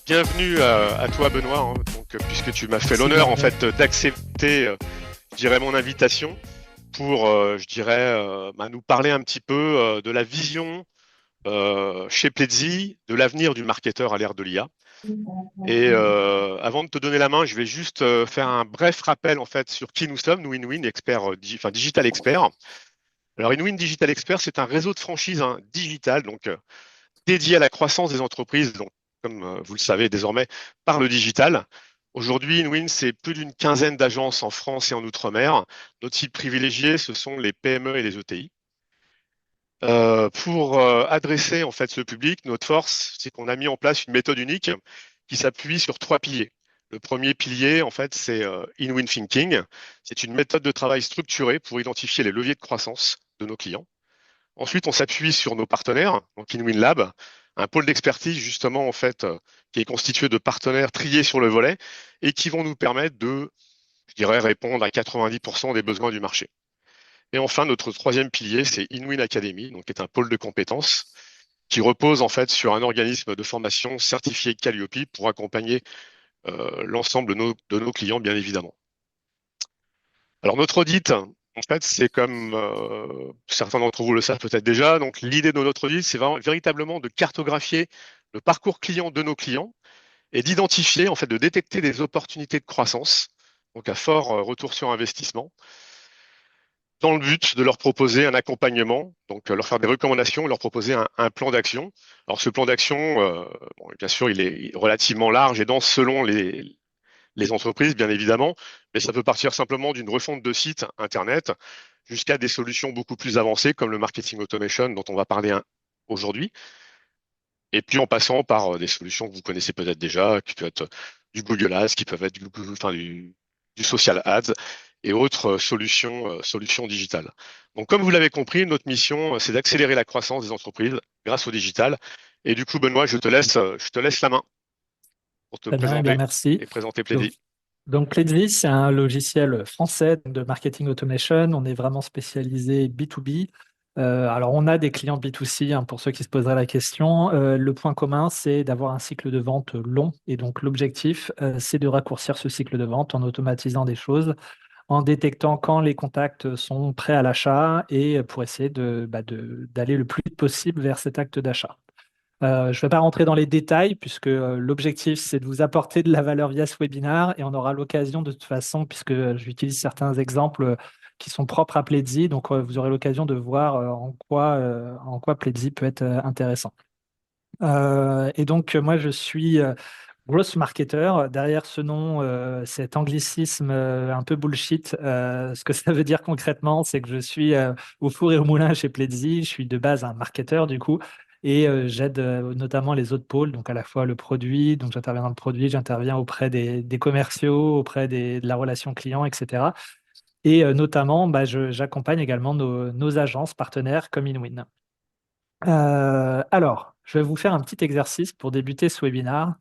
Bienvenue à toi Benoît, hein. Puisque tu m'as fait Merci l'honneur en Gabriel. fait d'accepter, je dirais mon invitation pour, je dirais, nous parler un petit peu de la vision chez Pledzi de l'avenir du marketeur à l'ère de l'IA. Et avant de te donner la main, je vais juste faire un bref rappel en fait sur qui nous sommes, nous InWin, expert, digital expert. Alors InWin Digital Expert, c'est un réseau de franchise digital, dédié à la croissance des entreprises, donc, comme vous le savez désormais, par le digital. Aujourd'hui, InWin, c'est plus d'une quinzaine d'agences en France et en Outre-mer. Notre cible privilégiée, ce sont les PME et les ETI. Pour adresser en fait ce public, notre force, c'est qu'on a mis en place une méthode unique qui s'appuie sur trois piliers. Le premier pilier, en fait, c'est InWin Thinking. C'est une méthode de travail structurée pour identifier les leviers de croissance de nos clients. Ensuite, on s'appuie sur nos partenaires, donc InWin Lab, un pôle d'expertise justement en fait qui est constitué de partenaires triés sur le volet et qui vont nous permettre de, je dirais, répondre à 90% des besoins du marché. Et enfin, notre troisième pilier, c'est InWin Academy, donc qui est un pôle de compétences qui repose en fait sur un organisme de formation certifié Calliope pour accompagner l'ensemble de nos clients, bien évidemment. Alors notre audit, en fait, c'est comme certains d'entre vous le savent peut-être déjà. Donc l'idée de notre audit, c'est véritablement de cartographier le parcours client de nos clients et d'identifier, en fait, de détecter des opportunités de croissance, donc à fort retour sur investissement, dans le but de leur proposer un accompagnement, donc leur faire des recommandations, leur proposer un plan d'action. Alors ce plan d'action, bien sûr, il est relativement large et dense selon les entreprises, bien évidemment, mais ça peut partir simplement d'une refonte de site Internet jusqu'à des solutions beaucoup plus avancées comme le marketing automation dont on va parler aujourd'hui, et puis en passant par des solutions que vous connaissez peut-être déjà, qui peuvent être du Google Ads, qui peuvent être du social ads et autres solutions digitales. Donc comme vous l'avez compris, notre mission, c'est d'accélérer la croissance des entreprises grâce au digital. Et du coup, Benoît, je te laisse la main pour te Très bien, eh bien présenter merci. et présenter Donc, Pledzi. donc Pledzi, c'est un logiciel français de marketing automation. On est vraiment spécialisé B2B. Alors, on a des clients B2C, hein, pour ceux qui se poseraient la question. Le point commun, c'est d'avoir un cycle de vente long. Et donc, l'objectif, c'est de raccourcir ce cycle de vente en automatisant des choses, en détectant quand les contacts sont prêts à l'achat et pour essayer d'aller le plus vite possible vers cet acte d'achat. Je ne vais pas rentrer dans les détails puisque l'objectif, c'est de vous apporter de la valeur via ce webinaire et on aura l'occasion de toute façon, puisque j'utilise certains exemples qui sont propres à Pledzi, donc vous aurez l'occasion de voir en quoi Pledzi peut être intéressant. Et donc, moi, je suis growth marketer. Derrière ce nom, cet anglicisme un peu bullshit, ce que ça veut dire concrètement, c'est que je suis au four et au moulin chez Pledzi. Je suis de base un marketeur du coup. Et j'aide notamment les autres pôles, donc à la fois le produit, donc j'interviens dans le produit, j'interviens auprès des commerciaux, auprès de la relation client, etc. Et notamment, j'accompagne également nos agences partenaires comme InWin. Alors, je vais vous faire un petit exercice pour débuter ce webinaire.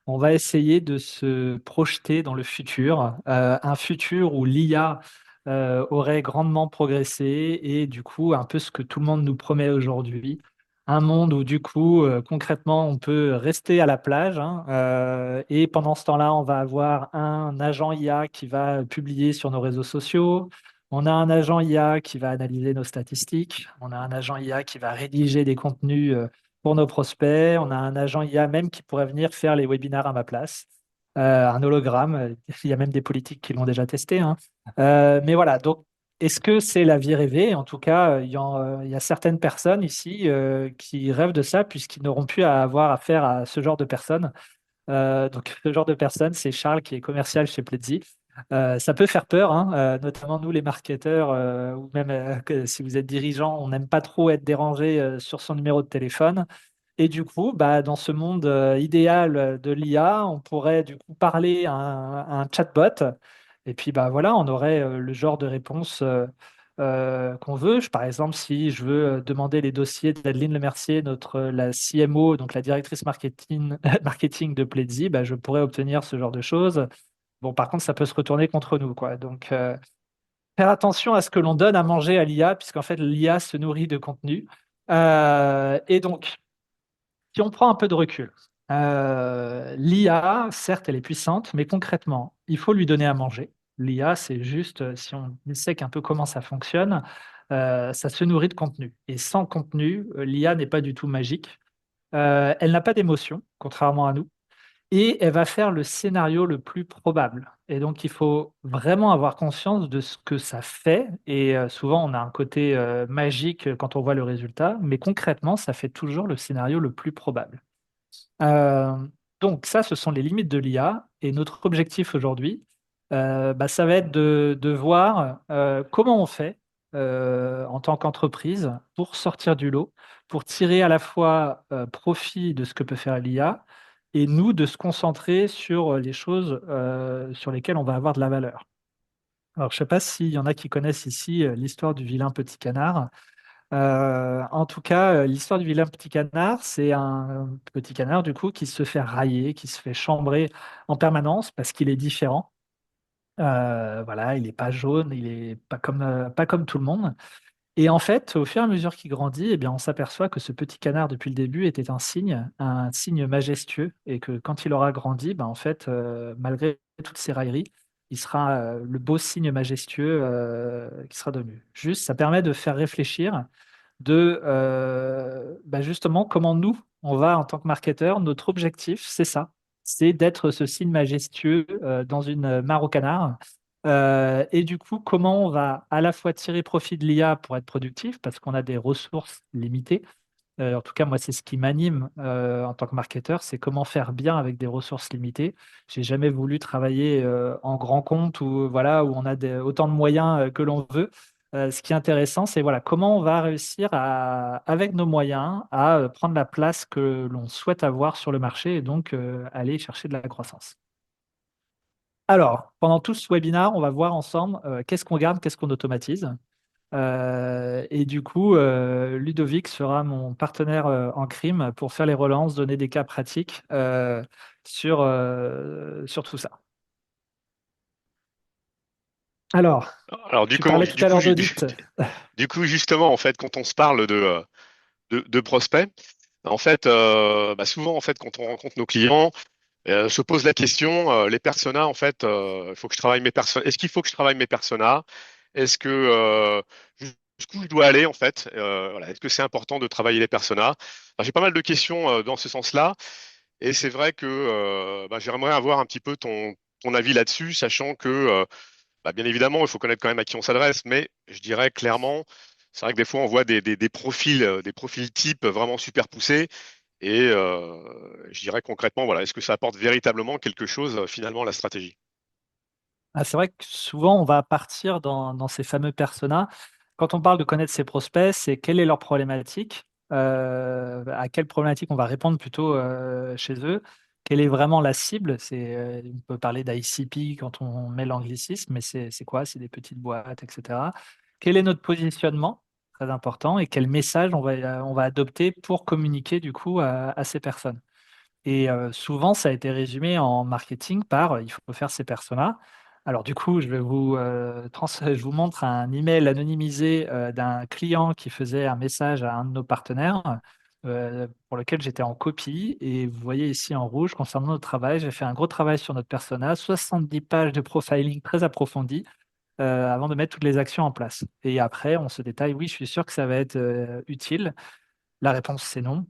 On va essayer de se projeter dans le futur, un futur où l'IA aurait grandement progressé et du coup, un peu ce que tout le monde nous promet aujourd'hui. Un monde où du coup, concrètement, on peut rester à la plage, hein, et pendant ce temps-là, on va avoir un agent IA qui va publier sur nos réseaux sociaux. On a un agent IA qui va analyser nos statistiques. On a un agent IA qui va rédiger des contenus pour nos prospects. On a un agent IA même qui pourrait venir faire les webinaires à ma place. Un hologramme. Il y a même des politiques qui l'ont déjà testé, hein. Mais voilà, donc est-ce que c'est la vie rêvée? En tout cas, il y a certaines personnes ici qui rêvent de ça puisqu'ils n'auront plus à avoir affaire à ce genre de personnes. Donc, ce genre de personne, c'est Charles qui est commercial chez Pledzi. Ça peut faire peur, hein, notamment nous les marketeurs, ou même si vous êtes dirigeant, on n'aime pas trop être dérangé sur son numéro de téléphone. Et du coup, dans ce monde idéal de l'IA, on pourrait du coup parler à un chatbot. Et puis voilà, on aurait le genre de réponse qu'on veut. Par exemple, si je veux demander les dossiers d'Adeline Lemercier, la CMO, donc la directrice marketing, marketing de Pledzi, je pourrais obtenir ce genre de choses. Bon, par contre, ça peut se retourner contre nous, quoi. Donc, faire attention à ce que l'on donne à manger à l'IA, puisqu'en fait, l'IA se nourrit de contenu. Et donc, si on prend un peu de recul, L'IA, certes, elle est puissante, mais concrètement, il faut lui donner à manger. L'IA, c'est juste, si on sait un peu comment ça fonctionne, ça se nourrit de contenu. Et sans contenu, l'IA n'est pas du tout magique. Elle n'a pas d'émotion, contrairement à nous, et elle va faire le scénario le plus probable. Et donc, il faut vraiment avoir conscience de ce que ça fait. Et souvent, on a un côté magique quand on voit le résultat, mais concrètement, ça fait toujours le scénario le plus probable. Euh, donc ça, ce sont les limites de l'IA. Et notre objectif aujourd'hui, ça va être de voir comment on fait en tant qu'entreprise pour sortir du lot, pour tirer à la fois profit de ce que peut faire l'IA et nous de se concentrer sur les choses sur lesquelles on va avoir de la valeur. Alors, je ne sais pas s'il y en a qui connaissent ici l'histoire du vilain petit canard. En tout cas, l'histoire du vilain petit canard, c'est un petit canard du coup qui se fait railler, qui se fait chambrer en permanence parce qu'il est différent. Voilà, il n'est pas jaune, il n'est pas comme tout le monde. Et en fait, au fur et à mesure qu'il grandit, eh bien, on s'aperçoit que ce petit canard, depuis le début, était un signe majestueux, et que quand il aura grandi, en fait, malgré toutes ses railleries, il sera le beau signe majestueux qui sera devenu. Juste, ça permet de faire réfléchir de justement comment nous, on va en tant que marketeur, notre objectif, c'est ça, c'est d'être ce signe majestueux dans une mare au canard. Et du coup, comment on va à la fois tirer profit de l'IA pour être productif, parce qu'on a des ressources limitées. En tout cas, moi, c'est ce qui m'anime en tant que marketeur, c'est comment faire bien avec des ressources limitées. J'ai jamais voulu travailler en grand compte ou voilà où on a autant de moyens que l'on veut. Ce qui est intéressant, c'est voilà comment on va réussir avec nos moyens à prendre la place que l'on souhaite avoir sur le marché et donc aller chercher de la croissance. Alors, pendant tout ce webinaire, on va voir ensemble qu'est-ce qu'on garde, qu'est-ce qu'on automatise. Et du coup, Ludovic sera mon partenaire en crime pour faire les relances, donner des cas pratiques sur tout ça. Alors, Alors du tu coup, parlais tout à l'heure d'audit. du coup, justement, en fait, quand on se parle de prospects, en fait, souvent, en fait, quand on rencontre nos clients, se pose la question, les personas, en fait, il faut que je travaille mes personas. Est-ce qu'il faut que je travaille mes personas? Est-ce que jusqu'où je dois aller, en fait? Voilà. Est-ce que c'est important de travailler les personas? J'ai pas mal de questions dans ce sens-là, et c'est vrai que j'aimerais avoir un petit peu ton avis là-dessus, sachant que bien évidemment, il faut connaître quand même à qui on s'adresse, mais je dirais clairement, c'est vrai que des fois on voit des profils types vraiment super poussés. Et je dirais concrètement, voilà, est-ce que ça apporte véritablement quelque chose finalement à la stratégie? Ah, c'est vrai que souvent, on va partir dans ces fameux personas. Quand on parle de connaître ses prospects, c'est quelle est leur problématique, à quelle problématique on va répondre plutôt chez eux, quelle est vraiment la cible. On peut parler d'ICP quand on met l'anglicisme, mais c'est quoi? C'est des petites boîtes, etc. Quel est notre positionnement? Très important. Et quel message on va adopter pour communiquer du coup à ces personnes. Et souvent, ça a été résumé en marketing par il faut faire ces personas. Alors du coup, je vous montre un email anonymisé d'un client qui faisait un message à un de nos partenaires pour lequel j'étais en copie. Et vous voyez ici en rouge, concernant notre travail, j'ai fait un gros travail sur notre persona, 70 pages de profiling très approfondi avant de mettre toutes les actions en place. Et après, on se détaille, oui, je suis sûr que ça va être utile. La réponse, c'est non,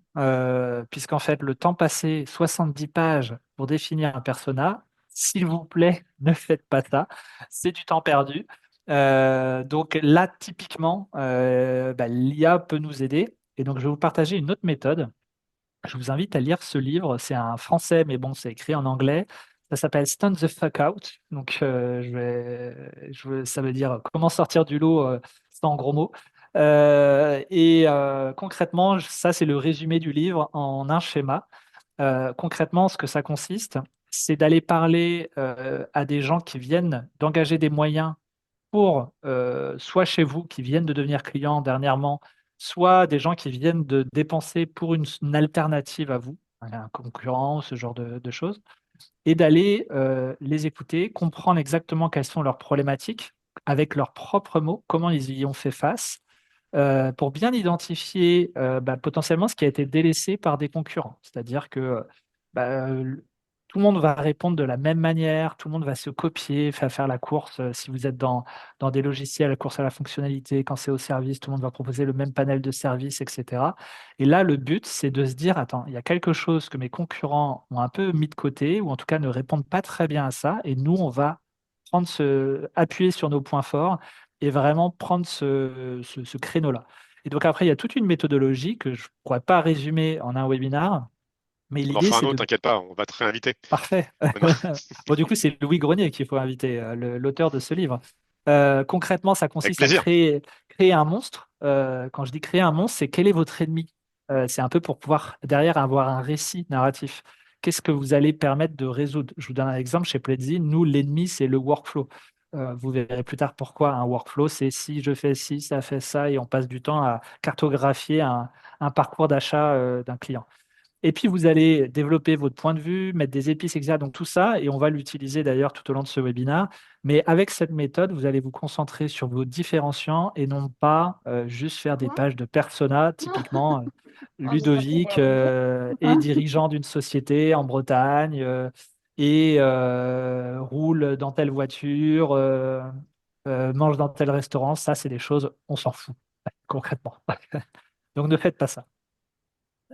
puisqu'en fait, le temps passé, 70 pages pour définir un persona, s'il vous plaît, ne faites pas ça, c'est du temps perdu. Donc là, typiquement, l'IA peut nous aider. Et donc, je vais vous partager une autre méthode. Je vous invite à lire ce livre. C'est un français, mais bon, c'est écrit en anglais. Ça s'appelle Stand the fuck out. Donc, ça veut dire comment sortir du lot sans gros mots. Concrètement, ça, c'est le résumé du livre en un schéma. Concrètement, ce que ça consiste, c'est d'aller parler à des gens qui viennent d'engager des moyens pour soit chez vous qui viennent de devenir clients dernièrement, soit des gens qui viennent de dépenser pour une alternative à vous, un concurrent, ce genre de choses, et d'aller les écouter, comprendre exactement quelles sont leurs problématiques avec leurs propres mots, comment ils y ont fait face, pour bien identifier potentiellement ce qui a été délaissé par des concurrents. C'est-à-dire que bah, tout le monde va répondre de la même manière, tout le monde va se copier, faire la course. Si vous êtes dans des logiciels, la course à la fonctionnalité, quand c'est au service, tout le monde va proposer le même panel de services, etc. Et là, le but, c'est de se dire, attends, il y a quelque chose que mes concurrents ont un peu mis de côté, ou en tout cas ne répondent pas très bien à ça, et nous, on va appuyer sur nos points forts et vraiment prendre ce créneau-là. Et donc après, il y a toute une méthodologie que je ne pourrais pas résumer en un webinar, mais On en l'idée, fera un c'est autre, de... t'inquiète pas, on va te réinviter. Parfait. Non. Bon, du coup, c'est Louis Grenier qu'il faut inviter, l'auteur de ce livre. Concrètement, ça Avec consiste à plaisir. créer un monstre. Quand je dis créer un monstre, c'est quel est votre ennemi? C'est un peu pour pouvoir derrière avoir un récit narratif. Qu'est-ce que vous allez permettre de résoudre? Je vous donne un exemple chez Pledzi. Nous, l'ennemi, c'est le workflow. Vous verrez plus tard pourquoi un workflow, c'est si je fais ci, ça fait ça, et on passe du temps à cartographier un parcours d'achat d'un client. Et puis, vous allez développer votre point de vue, mettre des épices, etc. Donc, tout ça, et on va l'utiliser d'ailleurs tout au long de ce webinaire. Mais avec cette méthode, vous allez vous concentrer sur vos différenciants et non pas juste faire des pages de persona. Typiquement, Ludovic est dirigeant d'une société en Bretagne et roule dans telle voiture, mange dans tel restaurant. Ça, c'est des choses, on s'en fout concrètement. Donc, ne faites pas ça.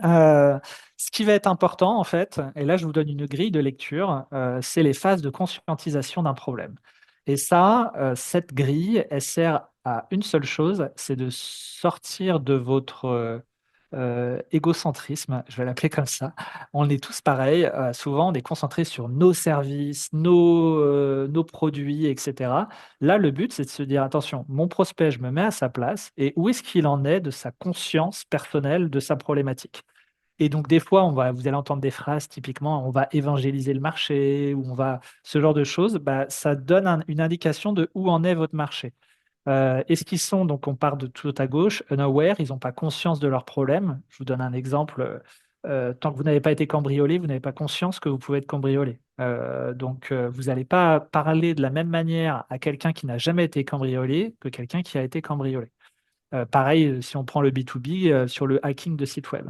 Euh, Ce qui va être important, en fait, et là je vous donne une grille de lecture, c'est les phases de conscientisation d'un problème. Et ça, cette grille, elle sert à une seule chose, c'est de sortir de votre égocentrisme, je vais l'appeler comme ça. On est tous pareils, souvent on est concentré sur nos services, nos produits, etc. Là, le but, c'est de se dire, attention, mon prospect, je me mets à sa place, et où est-ce qu'il en est de sa conscience personnelle de sa problématique? Et donc, des fois, vous allez entendre des phrases, typiquement, on va évangéliser le marché, ou on va, ce genre de choses, bah, ça donne une indication de où en est votre marché. Est-ce qu'ils sont, donc on part de tout à gauche, unaware, ils n'ont pas conscience de leurs problèmes. Je vous donne un exemple. Tant que vous n'avez pas été cambriolé, vous n'avez pas conscience que vous pouvez être cambriolé. Vous n'allez pas parler de la même manière à quelqu'un qui n'a jamais été cambriolé que quelqu'un qui a été cambriolé. Pareil, si on prend le B2B sur le hacking de site web.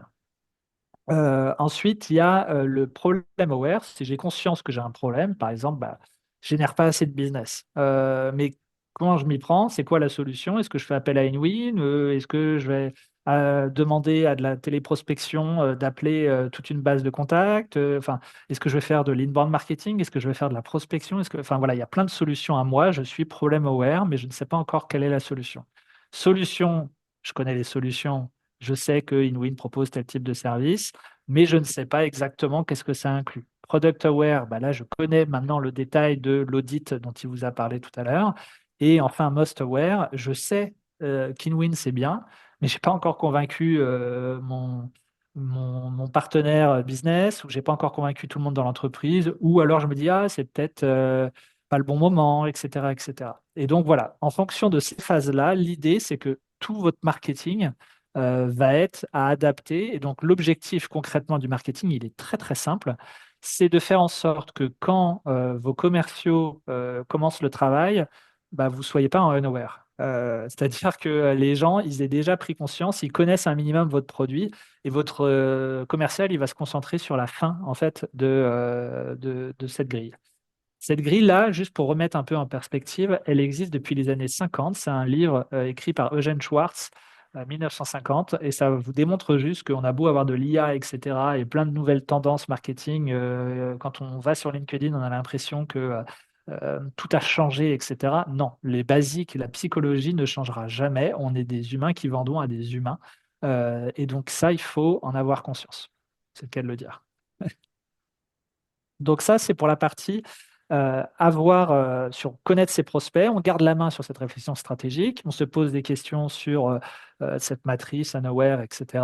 Ensuite, il y a le problème aware. Si j'ai conscience que j'ai un problème, par exemple, bah, je génère pas assez de business. Mais comment je m'y prends? C'est quoi la solution? Est-ce que je fais appel à InWin? Est-ce que je vais demander à de la téléprospection d'appeler toute une base de contacts? Enfin, est-ce que je vais faire de l'inbound marketing? Est-ce que je vais faire de la prospection? Enfin, voilà, il y a plein de solutions à moi. Je suis problème aware, mais je ne sais pas encore quelle est la solution. Solution, je connais les solutions. Je sais que InWin propose tel type de service, mais je ne sais pas exactement qu'est-ce que ça inclut. Product Aware, bah là, je connais maintenant le détail de l'audit dont il vous a parlé tout à l'heure. Et enfin, Most Aware, je sais qu'InWin, c'est bien, mais je n'ai pas encore convaincu mon partenaire business, ou je n'ai pas encore convaincu tout le monde dans l'entreprise, ou alors je me dis, ah, c'est peut-être pas le bon moment, etc., etc. Et donc voilà, en fonction de ces phases-là, l'idée, c'est que tout votre marketing va être à adapter. Et donc, l'objectif concrètement du marketing, il est très, très simple. C'est de faire en sorte que quand vos commerciaux commencent le travail, bah, vous ne soyez pas en unaware. C'est-à-dire que les gens, ils aient déjà pris conscience, ils connaissent un minimum votre produit et votre commercial, il va se concentrer sur la fin en fait de cette grille. Cette grille-là, juste pour remettre un peu en perspective, elle existe depuis les années 50. C'est un livre écrit par Eugene Schwartz, 1950, et ça vous démontre juste qu'on a beau avoir de l'IA, etc., et plein de nouvelles tendances marketing. Quand on va sur LinkedIn, on a l'impression que tout a changé, etc. Non, les basiques, la psychologie ne changera jamais. On est des humains qui vendons à des humains. Et donc ça, il faut en avoir conscience. C'est le cas de le dire. Donc ça, c'est pour la partie sur connaître ses prospects. On garde la main sur cette réflexion stratégique. On se pose des questions sur cette matrice, unaware, etc.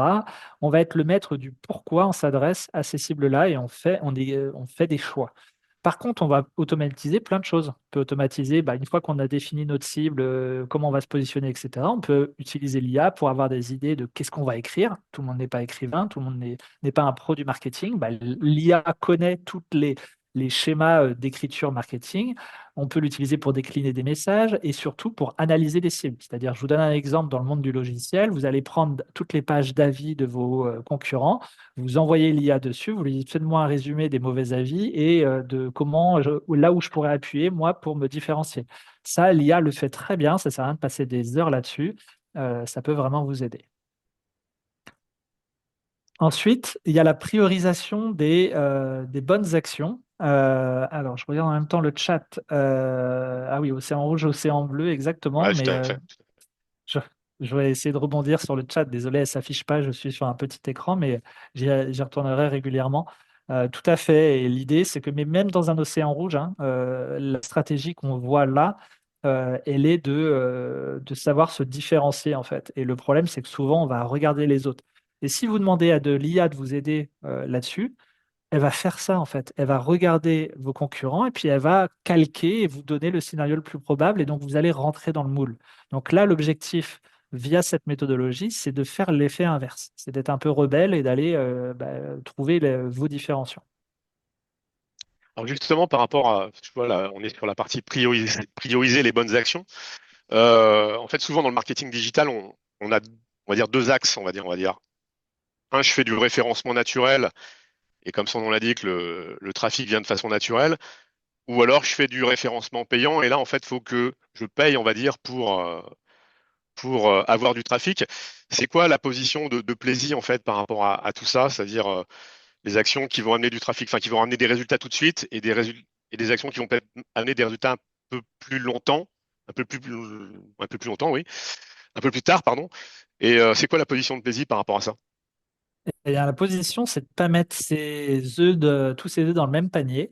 On va être le maître du pourquoi on s'adresse à ces cibles-là et on fait des choix. Par contre, on va automatiser plein de choses. On peut automatiser, bah, une fois qu'on a défini notre cible, comment on va se positionner, etc. On peut utiliser l'IA pour avoir des idées de qu'est-ce qu'on va écrire. Tout le monde n'est pas écrivain, tout le monde n'est pas un pro du marketing. Bah, l'IA connaît toutes les schémas d'écriture marketing. On peut l'utiliser pour décliner des messages et surtout pour analyser les cibles. C'est-à-dire, je vous donne un exemple dans le monde du logiciel. Vous allez prendre toutes les pages d'avis de vos concurrents, vous envoyez l'IA dessus, vous lui dites faites-moi un résumé des mauvais avis et de là où je pourrais appuyer, moi, pour me différencier. Ça, l'IA le fait très bien, ça ne sert à rien de passer des heures là-dessus. Ça peut vraiment vous aider. Ensuite, il y a la priorisation des bonnes actions. Alors, je regarde en même temps le chat. Ah oui, océan rouge, océan bleu, exactement. Ouais, Mais tout à fait. je, je vais essayer de rebondir sur le chat. Désolé, elle ne s'affiche pas. Je suis sur un petit écran, mais j'y retournerai régulièrement. Tout à fait. Et l'idée, c'est que mais même dans un océan rouge, hein, la stratégie qu'on voit là, elle est de savoir se différencier, en fait. Et le problème, c'est que souvent, on va regarder les autres. Et si vous demandez à de l'IA de vous aider là-dessus, elle va faire ça en fait. Elle va regarder vos concurrents et puis elle va calquer et vous donner le scénario le plus probable et donc vous allez rentrer dans le moule. Donc là, l'objectif via cette méthodologie, c'est de faire l'effet inverse. C'est d'être un peu rebelle et d'aller trouver vos différenciants. Alors justement, par rapport à, tu vois, là, on est sur la partie prioriser les bonnes actions. En fait, souvent dans le marketing digital, on a, on va dire deux axes, on va dire. Un, je fais du référencement naturel, et comme son nom l'indique, le trafic vient de façon naturelle. Ou alors, je fais du référencement payant, et là, en fait, il faut que je paye, on va dire, pour avoir du trafic. C'est quoi la position de plaisir, en fait, par rapport à tout ça? C'est-à-dire les actions qui vont amener du trafic, enfin, qui vont amener des résultats tout de suite, et des actions qui vont peut-être amener des résultats un peu plus longtemps, un peu plus longtemps, oui, un peu plus tard, pardon. Et c'est quoi la position de plaisir par rapport à ça? Et la position, c'est de ne pas mettre tous ses œufs dans le même panier.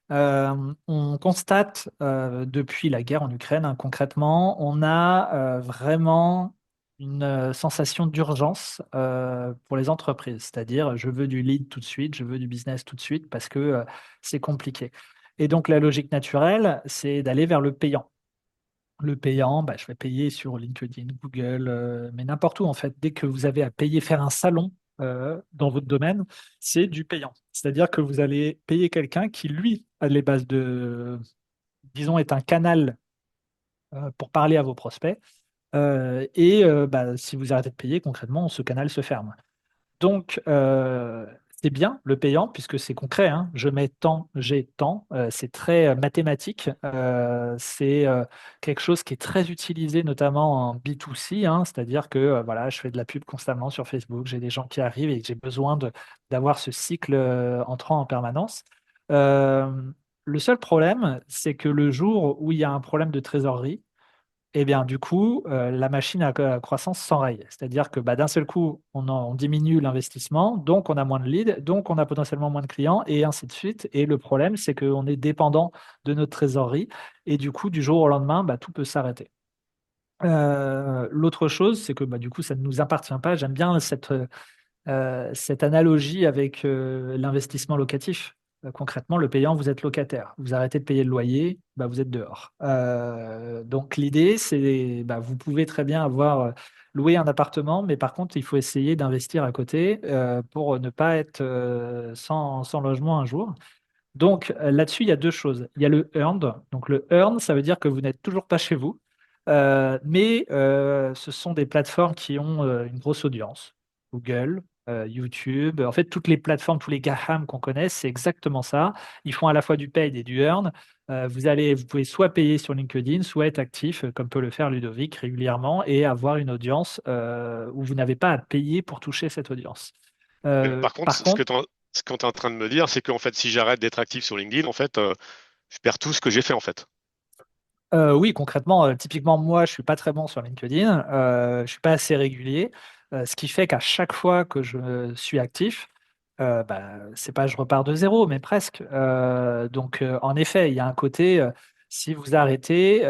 On constate depuis la guerre en Ukraine, hein, concrètement, on a vraiment une sensation d'urgence pour les entreprises. C'est-à-dire, je veux du lead tout de suite, je veux du business tout de suite parce que c'est compliqué. Et donc, la logique naturelle, c'est d'aller vers le payant. Le payant, bah, je vais payer sur LinkedIn, Google, mais n'importe où en fait. Dès que vous avez à payer, faire un salon dans votre domaine, c'est du payant. C'est-à-dire que vous allez payer quelqu'un qui, lui, a les bases disons, est un canal pour parler à vos prospects. Si vous arrêtez de payer, concrètement, ce canal se ferme. Donc, c'est bien le payant puisque c'est concret, hein. Je mets tant, j'ai tant. C'est très mathématique. C'est quelque chose qui est très utilisé notamment en B2C, hein. C'est-à-dire que voilà, je fais de la pub constamment sur Facebook. J'ai des gens qui arrivent et j'ai besoin d'avoir ce cycle entrant en permanence. Euh, le seul problème, c'est que le jour où il y a un problème de trésorerie, eh bien, du coup, la machine à croissance s'enraye. C'est-à-dire que bah, d'un seul coup, on diminue l'investissement, donc on a moins de leads, donc on a potentiellement moins de clients, et ainsi de suite. Et le problème, c'est qu'on est dépendant de notre trésorerie, et du coup, du jour au lendemain, bah, tout peut s'arrêter. L'autre chose, c'est que bah, du coup, ça ne nous appartient pas. J'aime bien cette analogie avec l'investissement locatif. Concrètement, le payant, vous êtes locataire. Vous arrêtez de payer le loyer, bah, vous êtes dehors. Donc l'idée, c'est, bah, vous pouvez très bien avoir loué un appartement, mais par contre, il faut essayer d'investir à côté pour ne pas être sans logement un jour. Donc là-dessus, il y a deux choses. Il y a le earned. Donc le earned, ça veut dire que vous n'êtes toujours pas chez vous, mais ce sont des plateformes qui ont une grosse audience. Google, YouTube, en fait, toutes les plateformes, tous les GAFAM qu'on connaît, c'est exactement ça. Ils font à la fois du paid et du earn. Vous pouvez soit payer sur LinkedIn, soit être actif, comme peut le faire Ludovic régulièrement, et avoir une audience où vous n'avez pas à payer pour toucher cette audience. Mais par contre, Par contre, ce que tu es en train de me dire, c'est qu'en fait, si j'arrête d'être actif sur LinkedIn, en fait, je perds tout ce que j'ai fait, en fait. Oui, concrètement, typiquement, moi, je suis pas très bon sur LinkedIn, je suis pas assez régulier, ce qui fait qu'à chaque fois que je suis actif, c'est pas je repars de zéro, mais presque. Donc, en effet, il y a un côté, si vous arrêtez,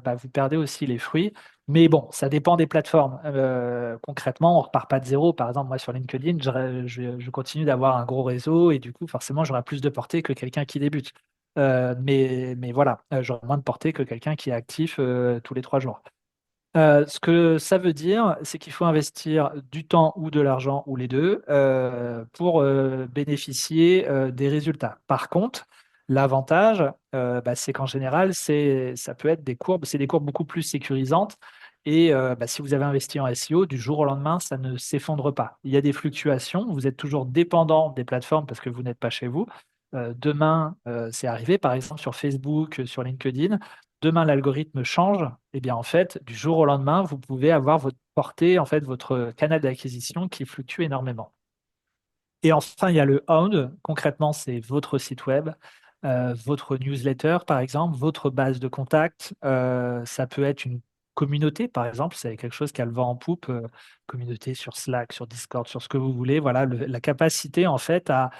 vous perdez aussi les fruits. Mais bon, ça dépend des plateformes. Concrètement, on repart pas de zéro. Par exemple, moi, sur LinkedIn, je continue d'avoir un gros réseau et du coup, forcément, j'aurai plus de portée que quelqu'un qui débute. Mais voilà, j'aurai moins de portée que quelqu'un qui est actif tous les 3 jours. Ce que ça veut dire, c'est qu'il faut investir du temps ou de l'argent ou les deux pour bénéficier des résultats. Par contre, L'avantage, c'est qu'en général, ça peut être c'est des courbes beaucoup plus sécurisantes. Et si vous avez investi en SEO, du jour au lendemain, ça ne s'effondre pas. Il y a des fluctuations, vous êtes toujours dépendant des plateformes parce que vous n'êtes pas chez vous. Demain, c'est arrivé, par exemple, sur Facebook, sur LinkedIn. Demain, l'algorithme change. Eh bien, en fait, du jour au lendemain, vous pouvez avoir votre portée, en fait, votre canal d'acquisition qui fluctue énormément. Et enfin, il y a le owned. Concrètement, c'est votre site web, votre newsletter, par exemple, votre base de contact. Ça peut être une communauté, par exemple. C'est quelque chose qui a le vent en poupe. Communauté sur Slack, sur Discord, sur ce que vous voulez. Voilà, la capacité, en fait, à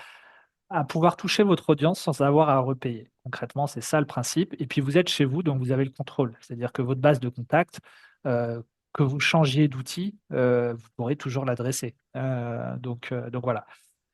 pouvoir toucher votre audience sans avoir à repayer. Concrètement, c'est ça le principe. Et puis, vous êtes chez vous, donc vous avez le contrôle. C'est-à-dire que votre base de contact, que vous changiez d'outil, vous pourrez toujours l'adresser. Donc voilà.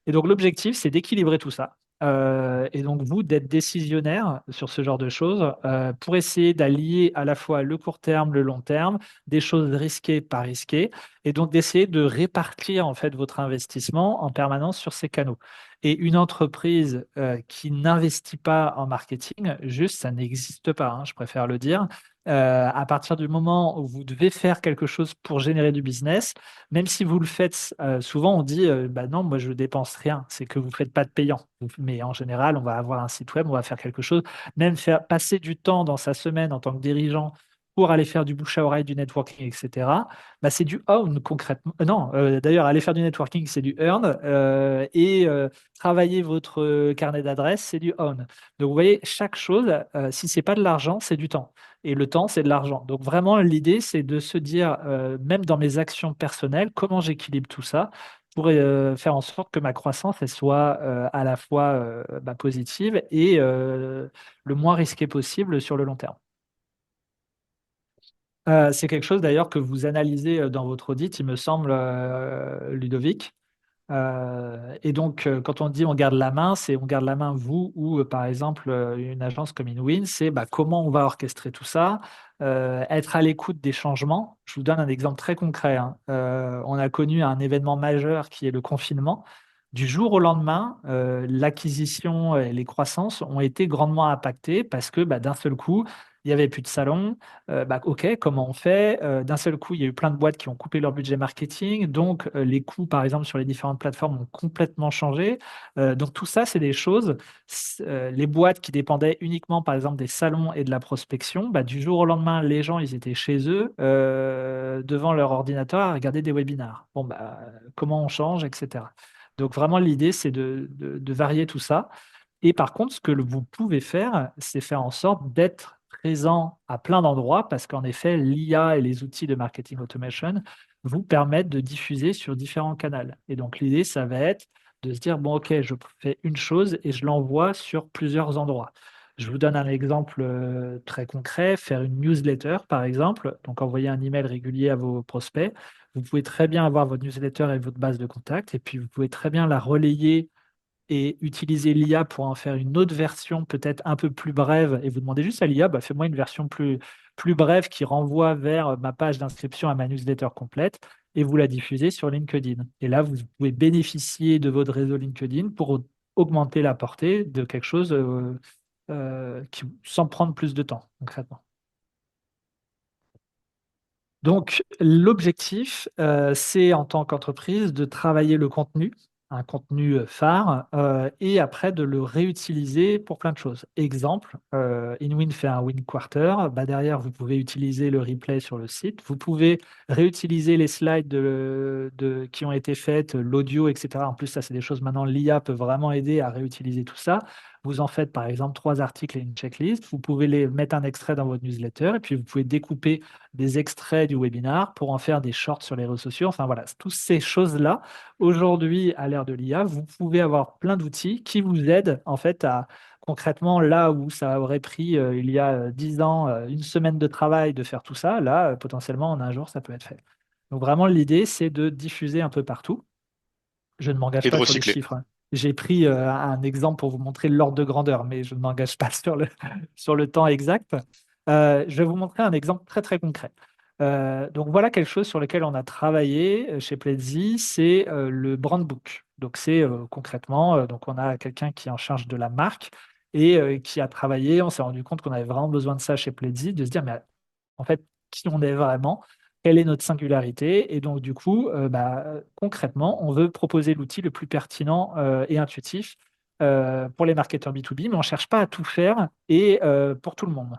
Et donc, l'objectif, c'est d'équilibrer tout ça. Et donc, vous, d'être décisionnaire sur ce genre de choses pour essayer d'allier à la fois le court terme, le long terme, des choses risquées, pas risquées, et donc d'essayer de répartir en fait votre investissement en permanence sur ces canaux. Et une entreprise qui n'investit pas en marketing, juste, ça n'existe pas, hein, je préfère le dire. À partir du moment où vous devez faire quelque chose pour générer du business, même si vous le faites, souvent on dit bah non, moi je dépense rien, c'est que vous ne faites pas de payant. Mais en général, on va avoir un site web, on va faire quelque chose, même faire passer du temps dans sa semaine en tant que dirigeant pour aller faire du bouche à oreille, du networking, etc. C'est du own concrètement. Non, d'ailleurs, aller faire du networking, c'est du earn. Et travailler votre carnet d'adresses, c'est du own. Donc vous voyez, chaque chose, si c'est pas de l'argent, c'est du temps. Et le temps, c'est de l'argent. Donc vraiment, l'idée, c'est de se dire, même dans mes actions personnelles, comment j'équilibre tout ça pour faire en sorte que ma croissance, elle soit à la fois positive et le moins risquée possible sur le long terme. C'est quelque chose d'ailleurs que vous analysez dans votre audit, il me semble, Ludovic. Et donc, quand on dit on garde la main, c'est on garde la main, vous ou par exemple une agence comme InWin, c'est comment on va orchestrer tout ça, être à l'écoute des changements. Je vous donne un exemple très concret, hein. On a connu un événement majeur qui est le confinement. Du jour au lendemain, l'acquisition et les croissances ont été grandement impactées parce que d'un seul coup, il n'y avait plus de salon. OK, comment on fait? D'un seul coup, il y a eu plein de boîtes qui ont coupé leur budget marketing. Donc, les coûts, par exemple, sur les différentes plateformes ont complètement changé. Donc, tout ça, c'est des choses. Les boîtes qui dépendaient uniquement, par exemple, des salons et de la prospection, du jour au lendemain, les gens, ils étaient chez eux, devant leur ordinateur à regarder des webinars. Bon, comment on change, etc. Donc, vraiment, l'idée, c'est de varier tout ça. Et par contre, ce que vous pouvez faire, c'est faire en sorte d'être présent à plein d'endroits parce qu'en effet, l'IA et les outils de marketing automation vous permettent de diffuser sur différents canaux. Et donc, l'idée, ça va être de se dire, bon, OK, je fais une chose et je l'envoie sur plusieurs endroits. Je vous donne un exemple très concret, faire une newsletter, par exemple, donc envoyer un email régulier à vos prospects. Vous pouvez très bien avoir votre newsletter et votre base de contact, et puis vous pouvez très bien la relayer et utiliser l'IA pour en faire une autre version peut-être un peu plus brève et vous demandez juste à l'IA, fais-moi une version plus brève qui renvoie vers ma page d'inscription à ma newsletter complète et vous la diffusez sur LinkedIn. Et là, vous pouvez bénéficier de votre réseau LinkedIn pour augmenter la portée de quelque chose sans prendre plus de temps, concrètement. Donc, l'objectif, c'est en tant qu'entreprise de travailler le contenu, un contenu phare, et après de le réutiliser pour plein de choses. Exemple, InWin fait un Win Quarter, derrière, vous pouvez utiliser le replay sur le site, vous pouvez réutiliser les slides qui ont été faites, l'audio, etc. En plus, ça, c'est des choses maintenant, l'IA peut vraiment aider à réutiliser tout ça. Vous en faites par exemple 3 articles et une checklist. Vous pouvez les mettre un extrait dans votre newsletter et puis vous pouvez découper des extraits du webinar pour en faire des shorts sur les réseaux sociaux. Enfin voilà, toutes ces choses-là, aujourd'hui, à l'ère de l'IA, vous pouvez avoir plein d'outils qui vous aident en fait à concrètement là où ça aurait pris il y a 10 ans, une semaine de travail de faire tout ça, là, potentiellement en un jour, ça peut être fait. Donc vraiment, l'idée, c'est de diffuser un peu partout. Je ne m'engage Et de pas sur les recycler. chiffres, hein. J'ai pris un exemple pour vous montrer l'ordre de grandeur, mais je ne m'engage pas sur le temps exact. Je vais vous montrer un exemple très très concret. Donc voilà quelque chose sur lequel on a travaillé chez Pledzi, c'est le brand book. Donc c'est concrètement, donc on a quelqu'un qui est en charge de la marque et qui a travaillé. On s'est rendu compte qu'on avait vraiment besoin de ça chez Pledzi, de se dire, mais en fait, qui on est vraiment, quelle est notre singularité. Et donc, du coup, concrètement, on veut proposer l'outil le plus pertinent et intuitif pour les marketeurs B2B, mais on ne cherche pas à tout faire et pour tout le monde.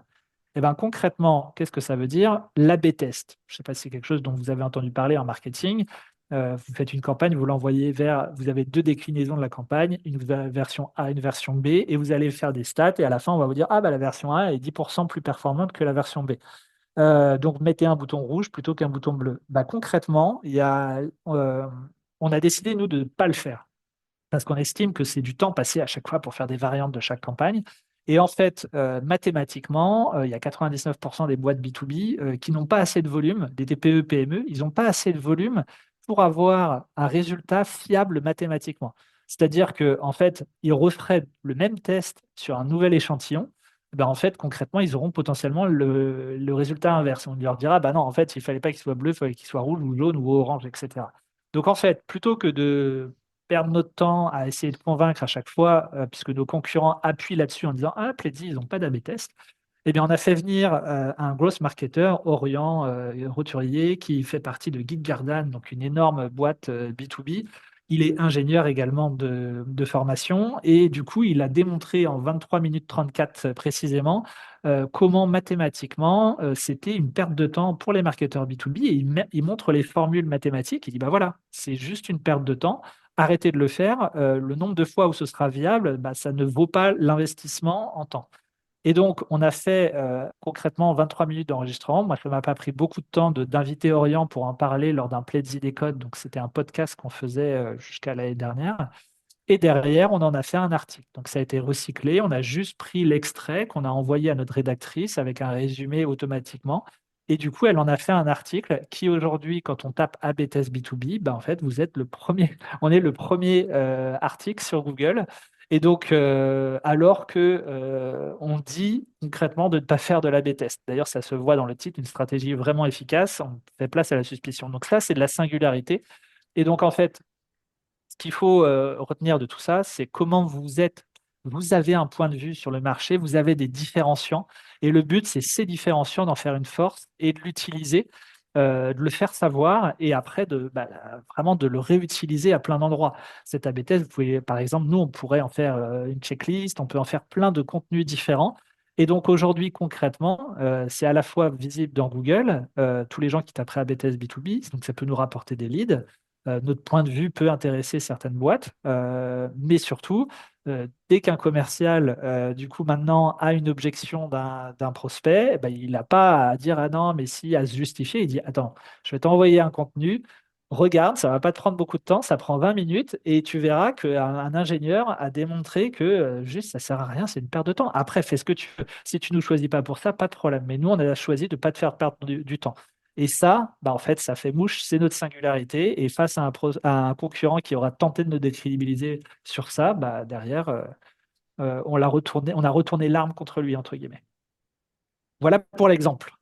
Et ben, concrètement, qu'est-ce que ça veut dire? L'A/B test. Je ne sais pas si c'est quelque chose dont vous avez entendu parler en marketing. Vous faites une campagne, vous l'envoyez vers, vous avez deux déclinaisons de la campagne, une version A, une version B, et vous allez faire des stats, et à la fin, on va vous dire, ah, bah, la version A est 10% plus performante que la version B. Donc, mettez un bouton rouge plutôt qu'un bouton bleu. Bah, concrètement, on a décidé, nous, de ne pas le faire parce qu'on estime que c'est du temps passé à chaque fois pour faire des variantes de chaque campagne. Et en fait, mathématiquement, il y a 99% des boîtes B2B qui n'ont pas assez de volume, des TPE, PME, ils n'ont pas assez de volume pour avoir un résultat fiable mathématiquement. C'est-à-dire qu'en fait, ils referaient le même test sur un nouvel échantillon. Ben, en fait, concrètement, ils auront potentiellement le résultat inverse. On leur dira, bah non, en fait, il ne fallait pas qu'il soit bleu, il fallait qu'il soit rouge ou jaune ou orange, etc. Donc, en fait, plutôt que de perdre notre temps à essayer de convaincre à chaque fois, puisque nos concurrents appuient là-dessus en disant ah, Pledzi, ils n'ont pas d'A/B test. Eh bien, on a fait venir un growth marketer, Orient Roturier, qui fait partie de GitGarden, donc une énorme boîte B2B. Il est ingénieur également de formation et du coup, il a démontré en 23 minutes 34 précisément comment mathématiquement c'était une perte de temps pour les marketeurs B2B et il montre les formules mathématiques. Il dit bah voilà, c'est juste une perte de temps. Arrêtez de le faire. Le nombre de fois où ce sera viable, bah, ça ne vaut pas l'investissement en temps. Et donc, on a fait concrètement 23 minutes d'enregistrement. Moi, ça ne m'a pas pris beaucoup de temps d'inviter Orient pour en parler lors d'un Pledzi des codes. Donc, c'était un podcast qu'on faisait jusqu'à l'année dernière. Et derrière, on en a fait un article. Donc, ça a été recyclé. On a juste pris l'extrait qu'on a envoyé à notre rédactrice avec un résumé automatiquement. Et du coup, elle en a fait un article qui aujourd'hui, quand on tape AB test B2B, ben, en fait, vous êtes le premier, on est le premier article sur Google. Et donc, alors que on dit concrètement de ne pas faire de l'A/B test. D'ailleurs, ça se voit dans le titre, une stratégie vraiment efficace. On fait place à la suspicion. Donc ça, c'est de la singularité. Et donc, en fait, ce qu'il faut retenir de tout ça, c'est comment vous êtes. Vous avez un point de vue sur le marché, vous avez des différenciants, et le but, c'est ces différenciants d'en faire une force et de l'utiliser, de le faire savoir, et après vraiment de le réutiliser à plein d'endroits. Cet A/B test, vous pouvez, par exemple, nous, on pourrait en faire une checklist, on peut en faire plein de contenus différents. Et donc aujourd'hui, concrètement, c'est à la fois visible dans Google, tous les gens qui taperaient A/B test B2B, donc ça peut nous rapporter des leads. Notre point de vue peut intéresser certaines boîtes, mais surtout, dès qu'un commercial, du coup, maintenant a une objection d'un prospect, eh ben, il n'a pas à dire ah non, mais si, à se justifier. Il dit attends, je vais t'envoyer un contenu, regarde, ça ne va pas te prendre beaucoup de temps, ça prend 20 minutes et tu verras qu'un ingénieur a démontré que juste ça ne sert à rien, c'est une perte de temps. Après, fais ce que tu veux. Si tu ne nous choisis pas pour ça, pas de problème. Mais nous, on a choisi de ne pas te faire perdre du temps. Et ça, bah, en fait, ça fait mouche, c'est notre singularité. Et face à un concurrent qui aura tenté de nous décrédibiliser sur ça, bah, derrière, on a retourné l'arme contre lui, entre guillemets. Voilà pour l'exemple.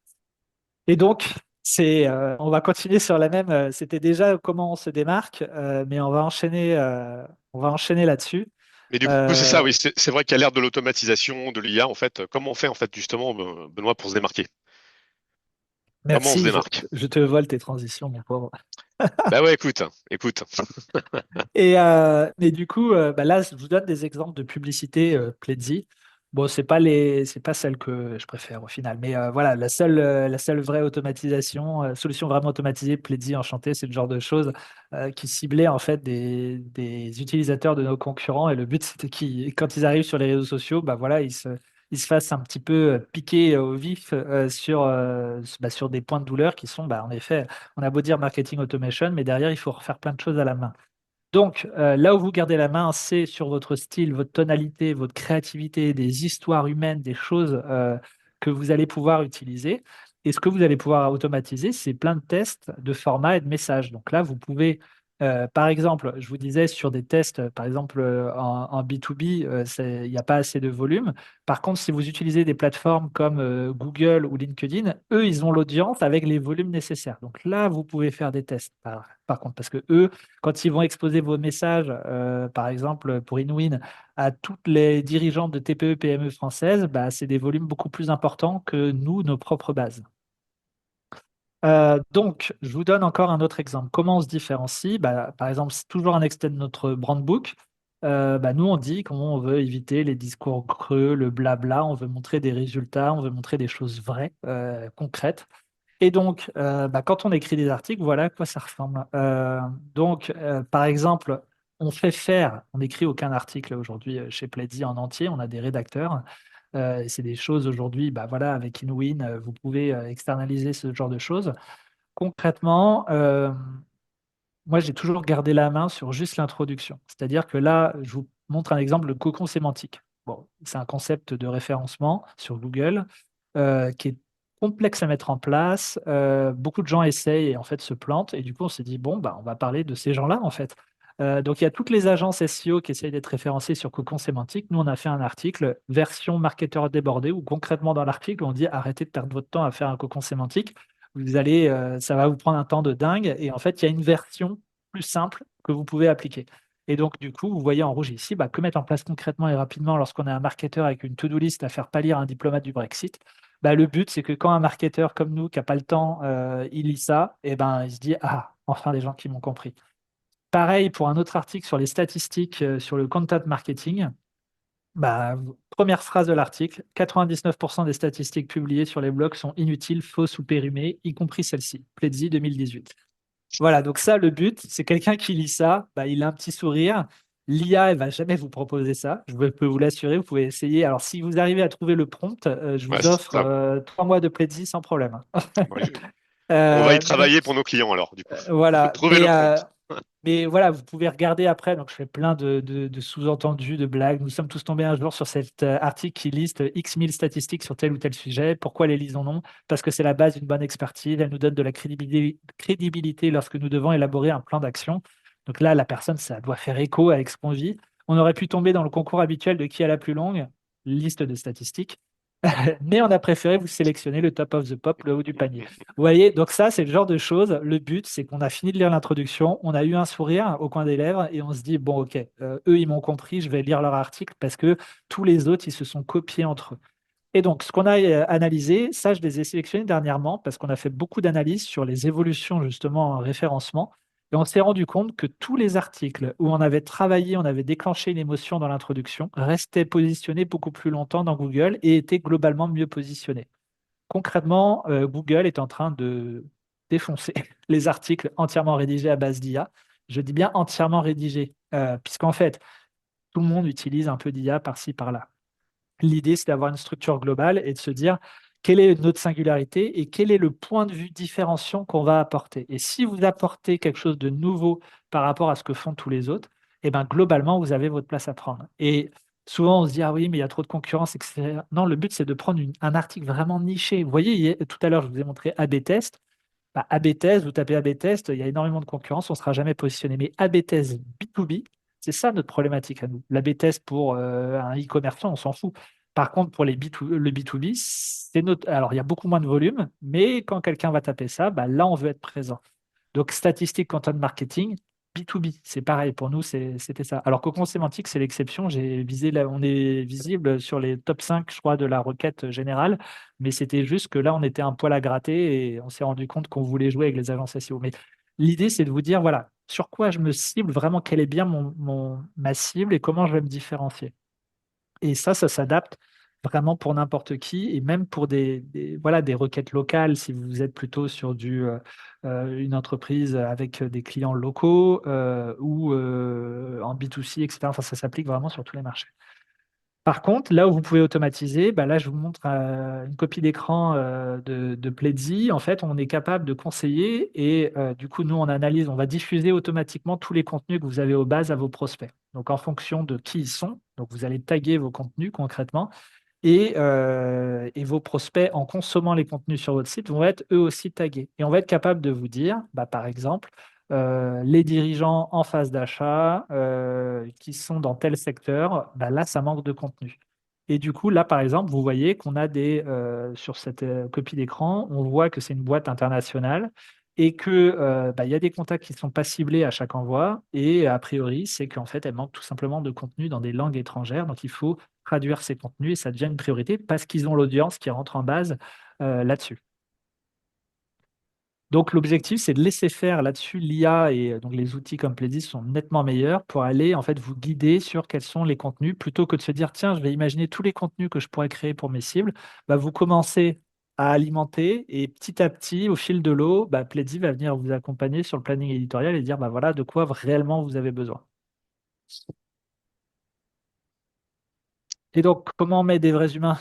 Et donc, on va continuer sur la même. C'était déjà comment on se démarque, mais on va enchaîner là-dessus. Mais du coup, c'est ça, Euh, oui, c'est vrai qu'à l'ère de l'automatisation, de l'IA, en fait, comment on fait, en fait, justement, Benoît, pour se démarquer? Comment on se merci, démarque? je te vole tes transitions, mon pauvre. Bah ouais, écoute, écoute. Mais du coup, bah là, je vous donne des exemples de publicité Pledzi. Bon, c'est pas celle que je préfère au final. Mais voilà, la seule vraie automatisation, solution vraiment automatisée, Pledzi, Enchanté, c'est le genre de choses qui ciblait en fait des utilisateurs de nos concurrents. Et le but, c'était qu'ils, quand ils arrivent sur les réseaux sociaux, bah voilà, ils se fassent un petit peu piquer au vif sur des points de douleur qui sont, bah, en effet, on a beau dire marketing automation, mais derrière, il faut refaire plein de choses à la main. Donc, là où vous gardez la main, c'est sur votre style, votre tonalité, votre créativité, des histoires humaines, des choses que vous allez pouvoir utiliser. Et ce que vous allez pouvoir automatiser, c'est plein de tests de format et de messages. Donc là, vous pouvez Par exemple, je vous disais sur des tests, par exemple en B2B, il n'y a pas assez de volume. Par contre, si vous utilisez des plateformes comme Google ou LinkedIn, eux, ils ont l'audience avec les volumes nécessaires. Donc là, vous pouvez faire des tests, par contre, parce que eux, quand ils vont exposer vos messages, par exemple pour InWin, à toutes les dirigeantes de TPE, PME françaises, bah, c'est des volumes beaucoup plus importants que nous, nos propres bases. Donc, je vous donne encore un autre exemple. Comment on se différencie? Bah, par exemple, c'est toujours un extrait de notre brand book. Bah, nous, on dit comment on veut éviter les discours creux, le blabla. On veut montrer des résultats, on veut montrer des choses vraies, concrètes. Et donc, bah, quand on écrit des articles, voilà à quoi ça ressemble. Par exemple, on n'écrit aucun article aujourd'hui chez Pledzi en entier. On a des rédacteurs. Et c'est des choses aujourd'hui, bah, voilà, avec InWin, vous pouvez externaliser ce genre de choses. Concrètement, moi, j'ai toujours gardé la main sur juste l'introduction. C'est-à-dire que là, je vous montre un exemple de cocon sémantique. Bon, c'est un concept de référencement sur Google qui est complexe à mettre en place. Beaucoup de gens essayent et en fait se plantent. Et du coup, on s'est dit, bon, bah, on va parler de ces gens-là, en fait. Donc, il y a toutes les agences SEO qui essayent d'être référencées sur cocon sémantique. Nous, on a fait un article version marketeur débordé où concrètement, dans l'article, on dit arrêtez de perdre votre temps à faire un cocon sémantique. Ça va vous prendre un temps de dingue. Et en fait, il y a une version plus simple que vous pouvez appliquer. Et donc, du coup, vous voyez en rouge ici, bah, que mettre en place concrètement et rapidement lorsqu'on est un marketeur avec une to-do list à faire pâlir un diplomate du Brexit. Bah, le but, c'est que quand un marketeur comme nous, qui n'a pas le temps, il lit ça, et ben, il se dit, ah, enfin des gens qui m'ont compris. Pareil pour un autre article sur les statistiques sur le content marketing. Bah, première phrase de l'article, 99% des statistiques publiées sur les blogs sont inutiles, fausses ou périmées, y compris celle-ci, Pledzi 2018. Voilà, donc ça, le but, c'est quelqu'un qui lit ça, bah, il a un petit sourire. L'IA, elle va jamais vous proposer ça, peux vous l'assurer, vous pouvez essayer. Alors, si vous arrivez à trouver le prompt, je Ouais, vous c'est offre ça. 3 mois de Pledzi sans problème. Bon, on va y Mais donc, travailler pour nos clients alors, du coup. voilà. Trouver le prompt. Mais voilà, vous pouvez regarder après. Donc, je fais plein de sous-entendus, de blagues. Nous sommes tous tombés un jour sur cet article qui liste X mille statistiques sur tel ou tel sujet. Pourquoi les lisons-nous? Parce que c'est la base d'une bonne expertise. Elle nous donne de la crédibilité lorsque nous devons élaborer un plan d'action. Donc là, la personne, ça doit faire écho avec ce qu'on vit. On aurait pu tomber dans le concours habituel de qui a la plus longue liste de statistiques. Mais on a préféré vous sélectionner le top of the pop, le haut du panier. Vous voyez, donc ça, c'est le genre de choses. Le but, c'est qu'on a fini de lire l'introduction, on a eu un sourire au coin des lèvres et on se dit, bon, ok, eux, ils m'ont compris, je vais lire leur article parce que tous les autres, ils se sont copiés entre eux. Et donc, ce qu'on a analysé, ça, je les ai sélectionnés dernièrement parce qu'on a fait beaucoup d'analyses sur les évolutions justement en référencement. Et on s'est rendu compte que tous les articles où on avait travaillé, on avait déclenché une émotion dans l'introduction, restaient positionnés beaucoup plus longtemps dans Google et étaient globalement mieux positionnés. Concrètement, Google est en train de défoncer les articles entièrement rédigés à base d'IA. Je dis bien entièrement rédigés, puisqu'en fait, tout le monde utilise un peu d'IA par-ci, par-là. L'idée, c'est d'avoir une structure globale et de se dire quelle est notre singularité et quel est le point de vue différenciant qu'on va apporter. Et si vous apportez quelque chose de nouveau par rapport à ce que font tous les autres, eh ben, globalement, vous avez votre place à prendre. Et souvent, on se dit, ah oui, mais il y a trop de concurrence, etc. Non, le but, c'est de prendre un article vraiment niché. Vous voyez, tout à l'heure, je vous ai montré A/B test. Bah, A/B test, vous tapez A/B test, il y a énormément de concurrence, on ne sera jamais positionné. Mais A/B test B2B, c'est ça notre problématique à nous. L'A/B test pour un e-commerçant, on s'en fout. Par contre, pour le B2B, c'est notre. Alors, il y a beaucoup moins de volume, mais quand quelqu'un va taper ça, bah, là, on veut être présent. Donc, statistique, content marketing, B2B, c'est pareil. Pour nous, c'était ça. Alors, Cocon sémantique, c'est l'exception. J'ai visé là, on est visible sur les top 5, je crois, de la requête générale. Mais c'était juste que là, on était un poil à gratter et on s'est rendu compte qu'on voulait jouer avec les agences SEO. Mais l'idée, c'est de vous dire, voilà, sur quoi je me cible, vraiment, quelle est bien ma cible et comment je vais me différencier. Et ça s'adapte vraiment pour n'importe qui et même pour voilà, des requêtes locales, si vous êtes plutôt sur une entreprise avec des clients locaux ou en B2C, etc. Enfin, ça s'applique vraiment sur tous les marchés. Par contre, là où vous pouvez automatiser, bah là, je vous montre une copie d'écran de Pledzi. En fait, on est capable de conseiller et du coup, nous, on analyse, on va diffuser automatiquement tous les contenus que vous avez aux bases à vos prospects. Donc, en fonction de qui ils sont, donc vous allez taguer vos contenus concrètement et vos prospects, en consommant les contenus sur votre site, vont être eux aussi tagués. Et on va être capable de vous dire, bah, par exemple, les dirigeants en phase d'achat qui sont dans tel secteur, bah là, ça manque de contenu. Et du coup, là, par exemple, vous voyez qu'on a sur cette copie d'écran, on voit que c'est une boîte internationale et que bah, il y a des contacts qui ne sont pas ciblés à chaque envoi. Et a priori, c'est qu'en fait, elle manque tout simplement de contenu dans des langues étrangères. Donc, il faut traduire ces contenus et ça devient une priorité parce qu'ils ont l'audience qui rentre en base là-dessus. Donc, l'objectif, c'est de laisser faire là-dessus l'IA et donc les outils comme Pledis sont nettement meilleurs pour aller en fait vous guider sur quels sont les contenus plutôt que de se dire tiens, je vais imaginer tous les contenus que je pourrais créer pour mes cibles. Bah, vous commencez à alimenter et petit à petit, au fil de l'eau, bah, Pledis va venir vous accompagner sur le planning éditorial et dire bah, voilà de quoi réellement vous avez besoin. Et donc, comment on met des vrais humains?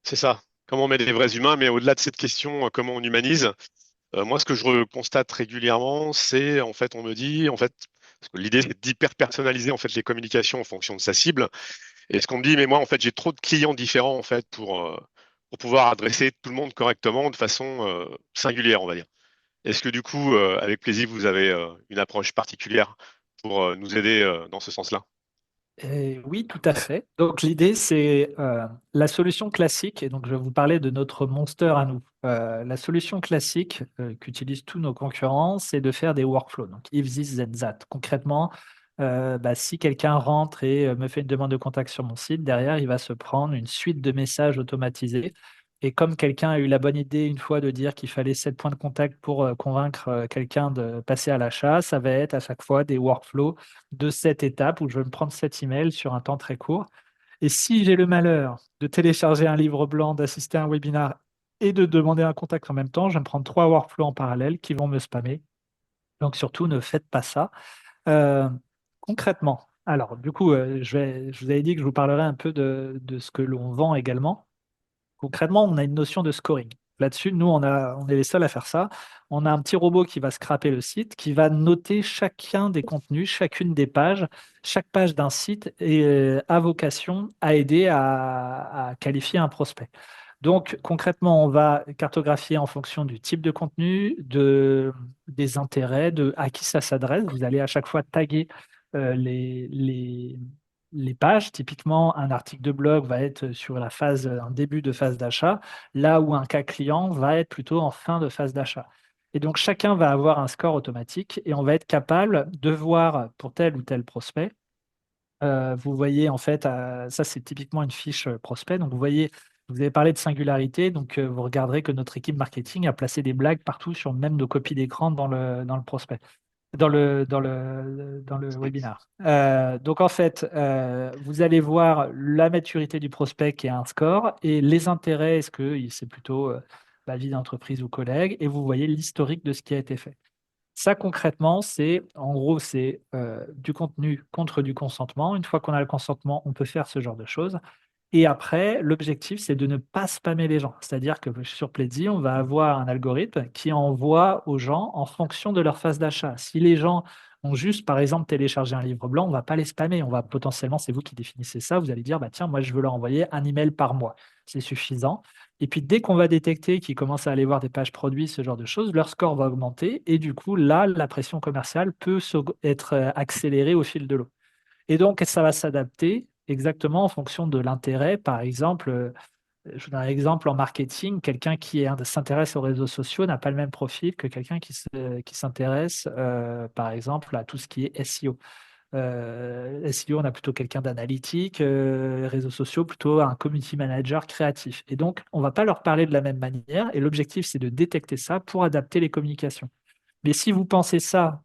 C'est ça. Comment on met des vrais humains, mais au-delà de cette question, comment on humanise, moi, ce que je constate régulièrement, c'est, en fait, on me dit, en fait, parce que l'idée, c'est d'hyper personnaliser, en fait, les communications en fonction de sa cible. Et ce qu'on me dit, mais moi, en fait, j'ai trop de clients différents, en fait, pour pouvoir adresser tout le monde correctement de façon singulière, on va dire. Est-ce que du coup, avec plaisir, vous avez une approche particulière pour nous aider dans ce sens-là? Oui, tout à fait. Donc l'idée, c'est la solution classique, et donc je vais vous parler de notre monster à nous. La solution classique qu'utilisent tous nos concurrents, c'est de faire des workflows. Donc if this, then that. Concrètement, bah, si quelqu'un rentre et me fait une demande de contact sur mon site, derrière, il va se prendre une suite de messages automatisés. Et comme quelqu'un a eu la bonne idée une fois de dire qu'il fallait 7 points de contact pour convaincre quelqu'un de passer à l'achat, ça va être à chaque fois des workflows de cette étape où je vais me prendre cet email sur un temps très court. Et si j'ai le malheur de télécharger un livre blanc, d'assister à un webinar et de demander un contact en même temps, je vais me prendre 3 workflows en parallèle qui vont me spammer. Donc surtout, ne faites pas ça. Euh, concrètement, alors du coup, je vous avais dit que je vous parlerai un peu de ce que l'on vend également. Concrètement, on a une notion de scoring. Là-dessus, nous, on est les seuls à faire ça. On a un petit robot qui va scraper le site, qui va noter chacun des contenus, chacune des pages. Chaque page d'un site et, a vocation à aider à qualifier un prospect. Donc, concrètement, on va cartographier en fonction du type de contenu, des intérêts, de à qui ça s'adresse. Vous allez à chaque fois taguer les pages. Typiquement, un article de blog va être sur un début de phase d'achat, là où un cas client va être plutôt en fin de phase d'achat. Et donc, chacun va avoir un score automatique et on va être capable de voir pour tel ou tel prospect. Vous voyez, en fait, ça, c'est typiquement une fiche prospect. Donc, vous voyez, vous avez parlé de singularité. Donc, vous regarderez que notre équipe marketing a placé des blagues partout sur même nos copies d'écran dans le prospect dans le webinar. Donc, en fait, vous allez voir la maturité du prospect qui a un score et les intérêts, est-ce que c'est plutôt la vie d'entreprise ou collègue, et vous voyez l'historique de ce qui a été fait. Ça, concrètement, en gros, c'est du contenu contre du consentement. Une fois qu'on a le consentement, on peut faire ce genre de choses. Et après, l'objectif, c'est de ne pas spammer les gens. C'est-à-dire que sur Pledzi, on va avoir un algorithme qui envoie aux gens en fonction de leur phase d'achat. Si les gens ont juste, par exemple, téléchargé un livre blanc, on ne va pas les spammer. On va potentiellement, c'est vous qui définissez ça, vous allez dire, bah, tiens, moi, je veux leur envoyer un email par mois. C'est suffisant. Et puis, dès qu'on va détecter qu'ils commencent à aller voir des pages produits, ce genre de choses, leur score va augmenter. Et du coup, là, la pression commerciale peut être accélérée au fil de l'eau. Et donc, ça va s'adapter exactement en fonction de l'intérêt. Par exemple, je vous donne un exemple en marketing, quelqu'un s'intéresse aux réseaux sociaux n'a pas le même profil que quelqu'un qui s'intéresse, par exemple, à tout ce qui est SEO. SEO, on a plutôt quelqu'un d'analytique, réseaux sociaux, plutôt un community manager créatif. Et donc, on ne va pas leur parler de la même manière. Et l'objectif, c'est de détecter ça pour adapter les communications. Mais si vous pensez ça,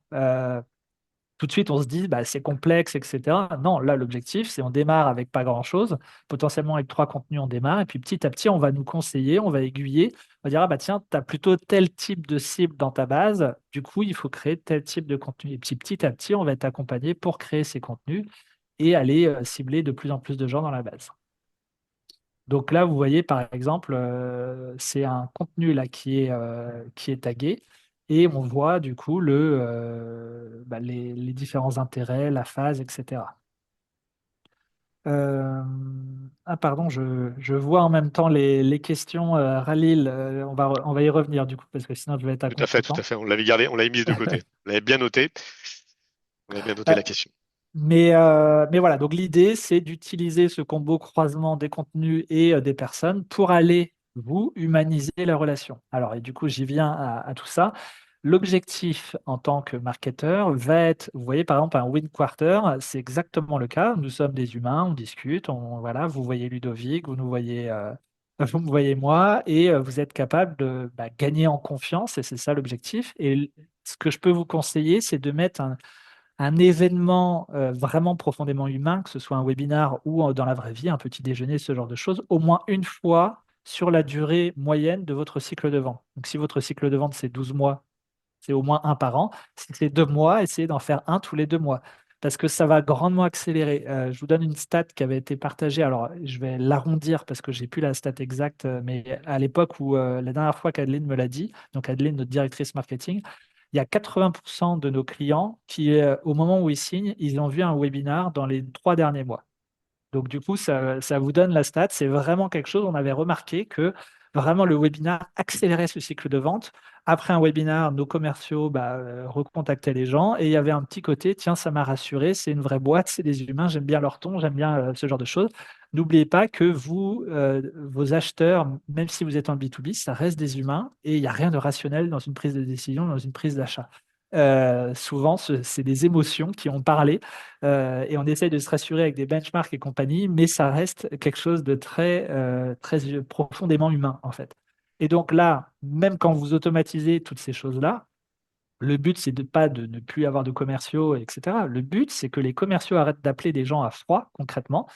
tout de suite, on se dit, bah, c'est complexe, etc. Non, là, l'objectif, c'est on démarre avec pas grand-chose. Potentiellement, avec 3 contenus, on démarre. Et puis, petit à petit, on va nous conseiller, on va aiguiller. On va dire, ah bah tiens, tu as plutôt tel type de cible dans ta base. Du coup, il faut créer tel type de contenu. Et puis, petit à petit, on va être accompagné pour créer ces contenus et aller cibler de plus en plus de gens dans la base. Donc là, vous voyez, par exemple, c'est un contenu là qui est tagué et on voit du coup les différents intérêts, la phase, etc. Euh, Ah, pardon, je vois en même temps les questions. Ralil, on va y revenir du coup, parce que sinon je vais être à Tout à fait, tout à contre-temps. fait. On l'avait gardé, on l'avait mise de côté. On l'avait bien noté. On avait bien noté Euh, la question. mais voilà, donc l'idée, c'est d'utiliser ce combo croisement des contenus et des personnes pour aller, vous, humaniser la relation. Alors, et du coup, j'y viens à tout ça. L'objectif en tant que marketeur va être, vous voyez par exemple un win quarter, c'est exactement le cas. Nous sommes des humains, on discute, voilà, vous voyez Ludovic, vous nous voyez, vous me voyez moi, et vous êtes capable de gagner en confiance, et c'est ça l'objectif. Et ce que je peux vous conseiller, c'est de mettre un événement vraiment profondément humain, que ce soit un webinar ou dans la vraie vie, un petit déjeuner, ce genre de choses, au moins une fois sur la durée moyenne de votre cycle de vente. Donc, si votre cycle de vente, c'est 12 mois, c'est au moins un par an. Si c'est 2 mois, essayez d'en faire un tous les 2 mois. Parce que ça va grandement accélérer. Je vous donne une stat qui avait été partagée. Alors, je vais l'arrondir parce que j'ai plus la stat exacte, mais à l'époque où la dernière fois qu'Adeline me l'a dit, donc Adeline, notre directrice marketing, il y a 80% de nos clients qui, au moment où ils signent, ils ont vu un webinar dans les 3 derniers mois. Donc, du coup, ça vous donne la stat. C'est vraiment quelque chose. On avait remarqué que vraiment le webinar accélérait ce cycle de vente. Après un webinar, nos commerciaux recontactaient les gens et il y avait un petit côté, tiens, ça m'a rassuré, c'est une vraie boîte, c'est des humains, j'aime bien leur ton, j'aime bien ce genre de choses. N'oubliez pas que vous, vos acheteurs, même si vous êtes en B2B, ça reste des humains et il n'y a rien de rationnel dans une prise de décision, dans une prise d'achat. Souvent, c'est des émotions qui ont parlé et on essaye de se rassurer avec des benchmarks et compagnie, mais ça reste quelque chose de très profondément humain, en fait. Et donc là, même quand vous automatisez toutes ces choses-là, le but, c'est de pas de ne plus avoir de commerciaux, etc. Le but, c'est que les commerciaux arrêtent d'appeler des gens à froid, concrètement,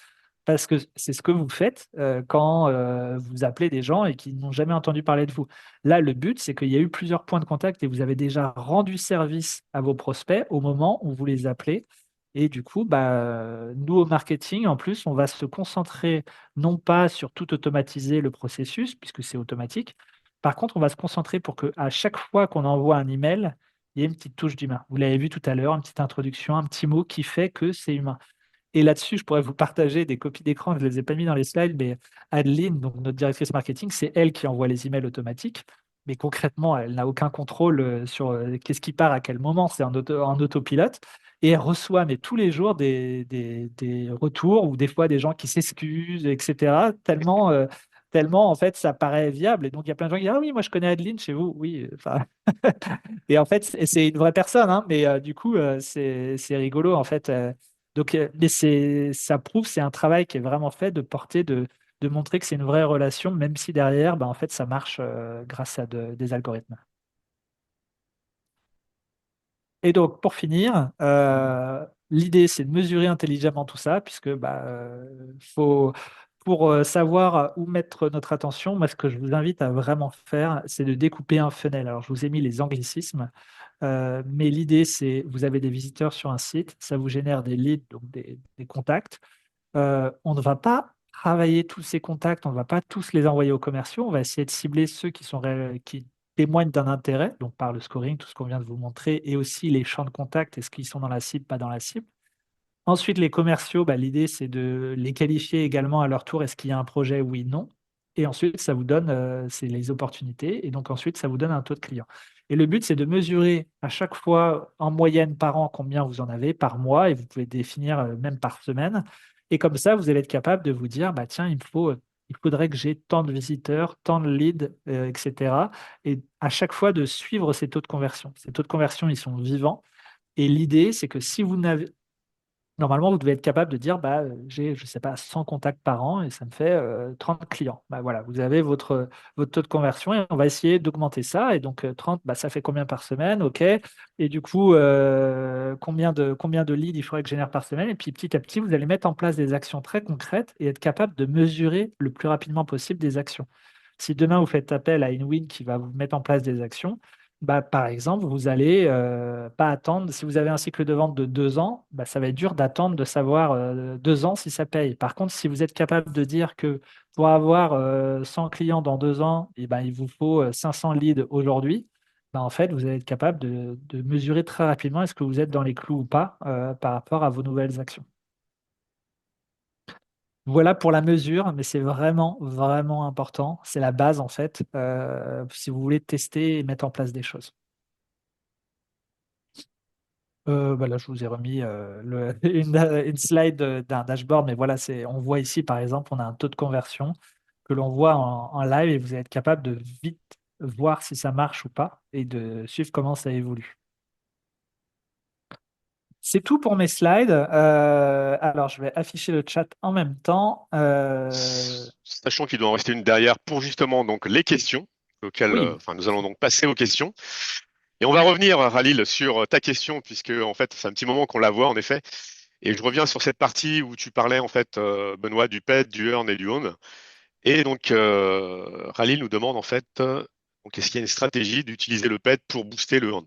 parce que c'est ce que vous faites quand vous appelez des gens et qui n'ont jamais entendu parler de vous. Là, le but, c'est qu'il y a eu plusieurs points de contact et vous avez déjà rendu service à vos prospects au moment où vous les appelez. Et du coup, nous, au marketing, en plus, on va se concentrer non pas sur tout automatiser le processus, puisque c'est automatique. Par contre, on va se concentrer pour qu'à chaque fois qu'on envoie un email, il y ait une petite touche d'humain. Vous l'avez vu tout à l'heure, une petite introduction, un petit mot qui fait que c'est humain. Et là-dessus, je pourrais vous partager des copies d'écran. Je ne les ai pas mis dans les slides, mais Adeline, donc notre directrice marketing, c'est elle qui envoie les emails automatiques. Mais concrètement, elle n'a aucun contrôle sur qu'est-ce qui part à quel moment. C'est en autopilote. Et elle reçoit mais tous les jours des retours ou des fois des gens qui s'excusent, etc. Tellement, en fait, ça paraît viable. Et donc, il y a plein de gens qui disent, ah oui, moi, je connais Adeline chez vous. Oui, enfin, et en fait, c'est une vraie personne, hein, mais du coup, c'est rigolo, en fait. Donc, mais ça prouve, c'est un travail qui est vraiment fait de montrer que c'est une vraie relation, même si derrière, en fait, ça marche grâce à des algorithmes. Et donc, pour finir, l'idée, c'est de mesurer intelligemment tout ça, puisque pour savoir où mettre notre attention, moi, ce que je vous invite à vraiment faire, c'est de découper un funnel. Alors, je vous ai mis les anglicismes. Mais l'idée, c'est vous avez des visiteurs sur un site, ça vous génère des leads, donc des contacts. On ne va pas travailler tous ces contacts, on ne va pas tous les envoyer aux commerciaux, on va essayer de cibler ceux qui témoignent d'un intérêt, donc par le scoring, tout ce qu'on vient de vous montrer, et aussi les champs de contact, est-ce qu'ils sont dans la cible, pas dans la cible. Ensuite, les commerciaux, l'idée, c'est de les qualifier également à leur tour. Est-ce qu'il y a un projet? Oui, non. Et ensuite, ça vous donne, c'est les opportunités. Et donc, ensuite, ça vous donne un taux de client. Et le but, c'est de mesurer à chaque fois, en moyenne par an, combien vous en avez par mois. Et vous pouvez définir même par semaine. Et comme ça, vous allez être capable de vous dire, tiens, il faudrait que j'ai tant de visiteurs, tant de leads, etc. Et à chaque fois, de suivre ces taux de conversion. Ces taux de conversion, ils sont vivants. Et l'idée, c'est que si vous n'avez normalement, vous devez être capable de dire, j'ai, je sais pas, 100 contacts par an et ça me fait 30 clients. Voilà, vous avez votre taux de conversion et on va essayer d'augmenter ça. Et donc, 30, ça fait combien par semaine? OK. Et du coup, combien de leads il faudrait que je génère par semaine? Et puis, petit à petit, vous allez mettre en place des actions très concrètes et être capable de mesurer le plus rapidement possible des actions. Si demain, vous faites appel à InWin qui va vous mettre en place des actions, par exemple, vous allez pas attendre. Si vous avez un cycle de vente de 2 ans, ça va être dur d'attendre de savoir 2 ans si ça paye. Par contre, si vous êtes capable de dire que pour avoir 100 clients dans 2 ans, il vous faut 500 leads aujourd'hui, en fait, vous allez être capable de mesurer très rapidement est-ce que vous êtes dans les clous ou pas par rapport à vos nouvelles actions. Voilà pour la mesure, mais c'est vraiment, vraiment important. C'est la base, en fait, si vous voulez tester et mettre en place des choses. Bah là, je vous ai remis une slide d'un dashboard, mais voilà, on voit ici, par exemple, on a un taux de conversion que l'on voit en live et vous allez être capable de vite voir si ça marche ou pas et de suivre comment ça évolue. C'est tout pour mes slides. Alors, je vais afficher le chat en même temps. Sachant qu'il doit en rester une derrière pour justement donc les questions, Oui, enfin, nous allons donc passer aux questions. Et on va revenir, Khalil, sur ta question, puisque en fait, c'est un petit moment qu'on la voit, en effet. Et je reviens sur cette partie où tu parlais, en fait, Benoît, du pet, du earn et du own. Et donc, Khalil nous demande, en fait, donc, est-ce qu'il y a une stratégie d'utiliser le pet pour booster le earn?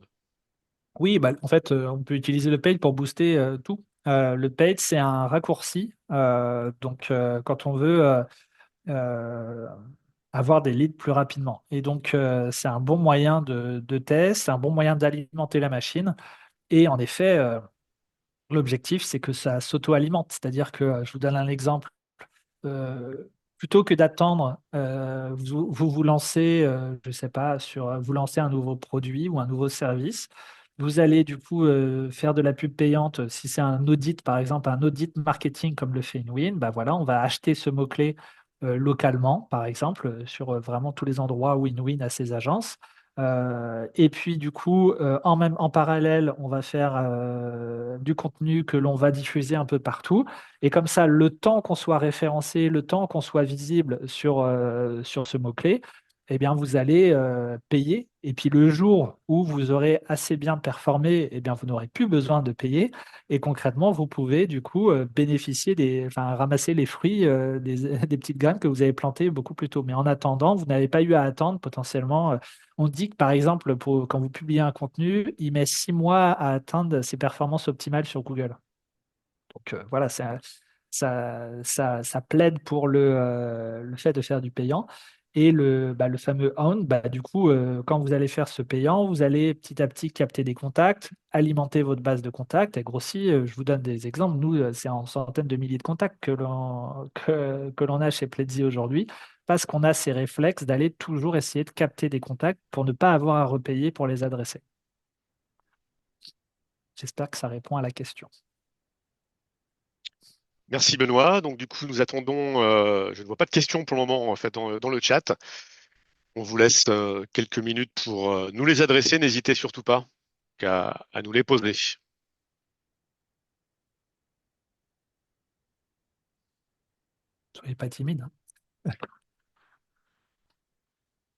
oui, bah, en fait, on peut utiliser le paid pour booster tout. Le paid, c'est un raccourci. Donc, quand on veut euh, avoir des leads plus rapidement. Et donc, c'est un bon moyen de test, c'est un bon moyen d'alimenter la machine. Et en effet, l'objectif, c'est que ça s'auto-alimente. C'est-à-dire que, je vous donne un exemple. Plutôt que d'attendre, vous lancez, je ne sais pas, vous lancez un nouveau produit ou un nouveau service. Vous allez du coup faire de la pub payante. Si c'est un audit, par exemple, un audit marketing comme le fait InWin, bah voilà, on va acheter ce mot-clé localement, par exemple, sur vraiment tous les endroits où InWin a ses agences. Et puis du coup, en parallèle, on va faire du contenu que l'on va diffuser un peu partout. Et comme ça, le temps qu'on soit référencé, le temps qu'on soit visible sur ce mot-clé, eh bien, vous allez payer. Et puis le jour où vous aurez assez bien performé, eh bien, vous n'aurez plus besoin de payer. Et concrètement, vous pouvez du coup bénéficier enfin, ramasser les fruits des petites graines que vous avez plantées beaucoup plus tôt. Mais en attendant, vous n'avez pas eu à attendre potentiellement. On dit que par exemple, quand vous publiez un contenu, il met 6 mois à atteindre ses performances optimales sur Google. Donc voilà, ça plaide pour le fait de faire du payant. Et le fameux own, du coup, quand vous allez faire ce payant, vous allez petit à petit capter des contacts, alimenter votre base de contacts. Elle grossit. Je vous donne des exemples. Nous, c'est en centaines de milliers de contacts que l'on a chez Pledzi aujourd'hui, parce qu'on a ces réflexes d'aller toujours essayer de capter des contacts pour ne pas avoir à repayer pour les adresser. J'espère que ça répond à la question. Merci, Benoît. Donc, du coup, nous attendons, je ne vois pas de questions pour le moment, en fait, dans le chat. On vous laisse quelques minutes pour nous les adresser. N'hésitez surtout pas à nous les poser. Soyez pas timide.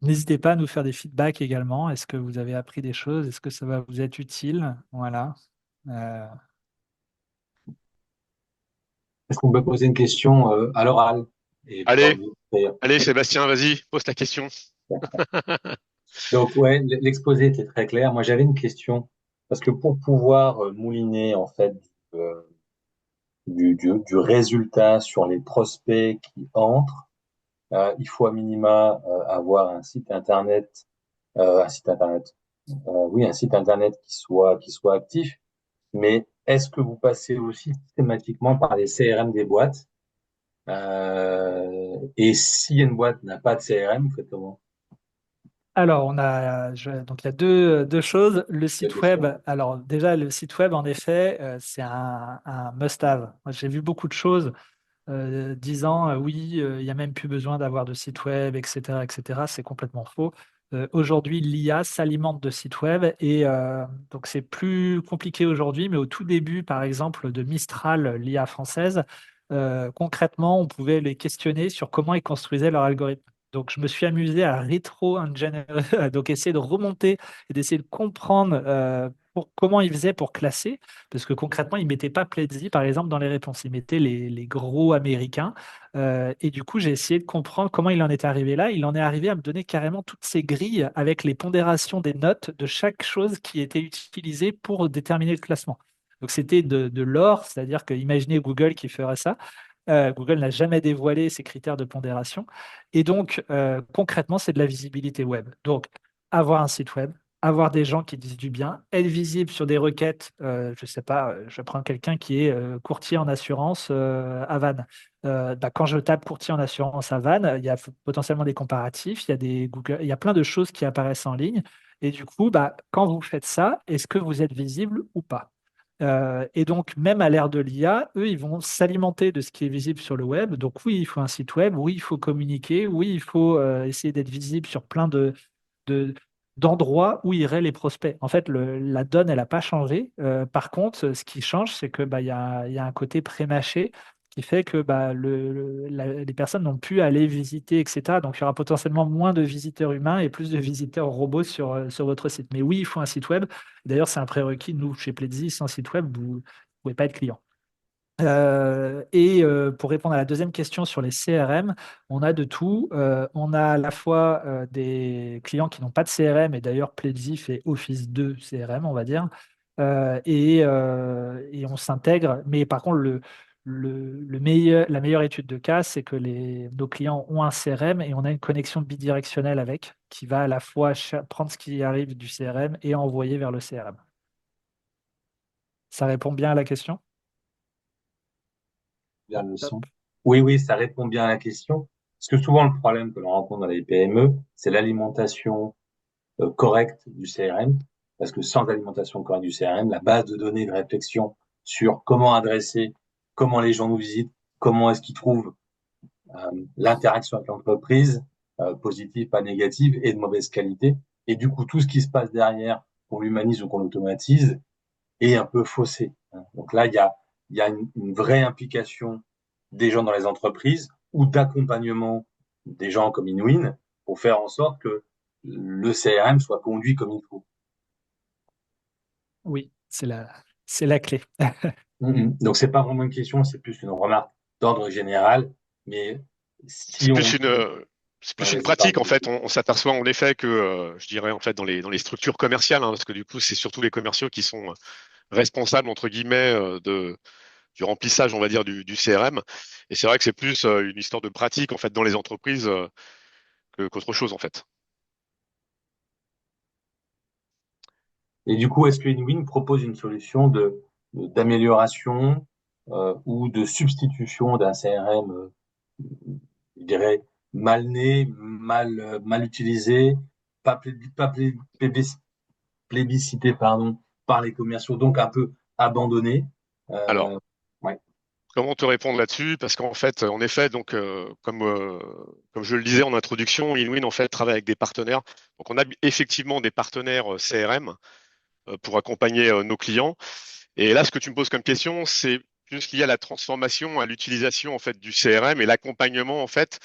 N'hésitez pas à nous faire des feedbacks également. Est-ce que vous avez appris des choses? Est-ce que ça va vous être utile? Voilà. Euh, Est-ce qu'on peut poser une question à l'oral et pas Allez, obligé de faire. allez, Sébastien, vas-y, pose ta question. Donc ouais, l'exposé était très clair. Moi, j'avais une question parce que pour pouvoir mouliner en fait euh, du résultat sur les prospects qui entrent, il faut à minima avoir un site internet, oui, un site internet qui soit actif. Mais est-ce que vous passez aussi systématiquement par les CRM des boîtes? Et si une boîte n'a pas de CRM, vous faites comment? alors, donc il y a deux choses. Le Il y a site deux web, choses. alors déjà, le site web, en effet, c'est un must-have. Moi, j'ai vu beaucoup de choses disant oui, il n'y a même plus besoin d'avoir de site web, etc., etc. C'est complètement faux. Aujourd'hui, l'IA s'alimente de sites web et donc c'est plus compliqué aujourd'hui, mais au tout début, par exemple, de Mistral, l'IA française, concrètement, on pouvait les questionner sur comment ils construisaient leur algorithme. Donc, je me suis amusé à rétro-engineer, donc essayer de remonter et d'essayer de comprendre comment ils faisaient pour classer. Parce que concrètement, ils ne mettaient pas Pledzi, par exemple, dans les réponses. Ils mettaient les gros américains. Et du coup, j'ai essayé de comprendre comment il en est arrivé là. Il en est arrivé à me donner carrément toutes ces grilles avec les pondérations des notes de chaque chose qui était utilisée pour déterminer le classement. Donc, c'était de l'or, c'est-à-dire que imaginez Google qui ferait ça. Google n'a jamais dévoilé ses critères de pondération. Et donc, concrètement, c'est de la visibilité web. Donc, avoir un site web, avoir des gens qui disent du bien, être visible sur des requêtes. Je sais pas, je prends quelqu'un qui est courtier en assurance à Vannes. Quand je tape courtier en assurance à Vannes, il y a potentiellement des comparatifs, il y a des Google, il y a plein de choses qui apparaissent en ligne. Et du coup, quand vous faites ça, est-ce que vous êtes visible ou pas? Et donc, même à l'ère de l'IA, eux, ils vont s'alimenter de ce qui est visible sur le web. Donc, oui, il faut un site web, oui, il faut communiquer, oui, il faut essayer d'être visible sur plein de- d'endroits où iraient les prospects. En fait, la donne, elle n'a pas changé. Par contre, ce qui change, c'est que il y a un côté pré-mâché qui fait que les personnes n'ont plus à aller visiter, etc. Donc, il y aura potentiellement moins de visiteurs humains et plus de visiteurs robots sur votre site. Mais oui, il faut un site web. D'ailleurs, c'est un prérequis. Nous, chez Pledzi, sans site web, vous ne pouvez pas être client. Pour répondre à la deuxième question sur les CRM, on a de tout. On a à la fois des clients qui n'ont pas de CRM, et d'ailleurs Pledzi fait office de CRM, on va dire. Et on s'intègre. Mais par contre, la meilleure étude de cas, c'est que nos clients ont un CRM et on a une connexion bidirectionnelle avec, qui va à la fois prendre ce qui arrive du CRM et envoyer vers le CRM. Ça répond bien à la question? Bien le Top. son. Oui, oui, ça répond bien à la question. Parce que souvent, le problème que l'on rencontre dans les PME, c'est l'alimentation correcte du CRM. Parce que sans alimentation correcte du CRM, la base de données de réflexion sur comment adresser, comment les gens nous visitent, comment est-ce qu'ils trouvent l'interaction avec l'entreprise, positive, pas négative, et de mauvaise qualité. Et du coup, tout ce qui se passe derrière, qu'on l'humanise ou qu'on l'automatise, est un peu faussé. Donc là, il y a une vraie implication des gens dans les entreprises ou d'accompagnement des gens comme Inwin pour faire en sorte que le CRM soit conduit comme il faut. Oui, c'est la clé. Donc c'est pas vraiment une question, c'est plus une remarque d'ordre général. Mais si C'est plus on, une, c'est ouais, plus une vas-y, pratique en pardon. fait. On s'aperçoit en effet que, je dirais en fait dans les structures commerciales, hein, parce que du coup c'est surtout les commerciaux qui sont responsables entre guillemets du remplissage, on va dire, du CRM. Et c'est vrai que c'est plus une histoire de pratique en fait dans les entreprises qu'autre chose en fait. Et du coup, est-ce que Inwin propose une solution d'amélioration ou de substitution d'un CRM, je dirais, mal né, mal utilisé, pas plébiscité, pardon, par les commerciaux, donc un peu abandonné? Alors, Euh, ouais. comment te répondre là-dessus? Parce qu'en fait, en effet, donc comme je le disais en introduction, Inwin en fait travaille avec des partenaires. Donc on a effectivement des partenaires CRM pour accompagner nos clients. Et là, ce que tu me poses comme question, c'est plus lié à la transformation, à l'utilisation en fait du CRM et l'accompagnement en fait,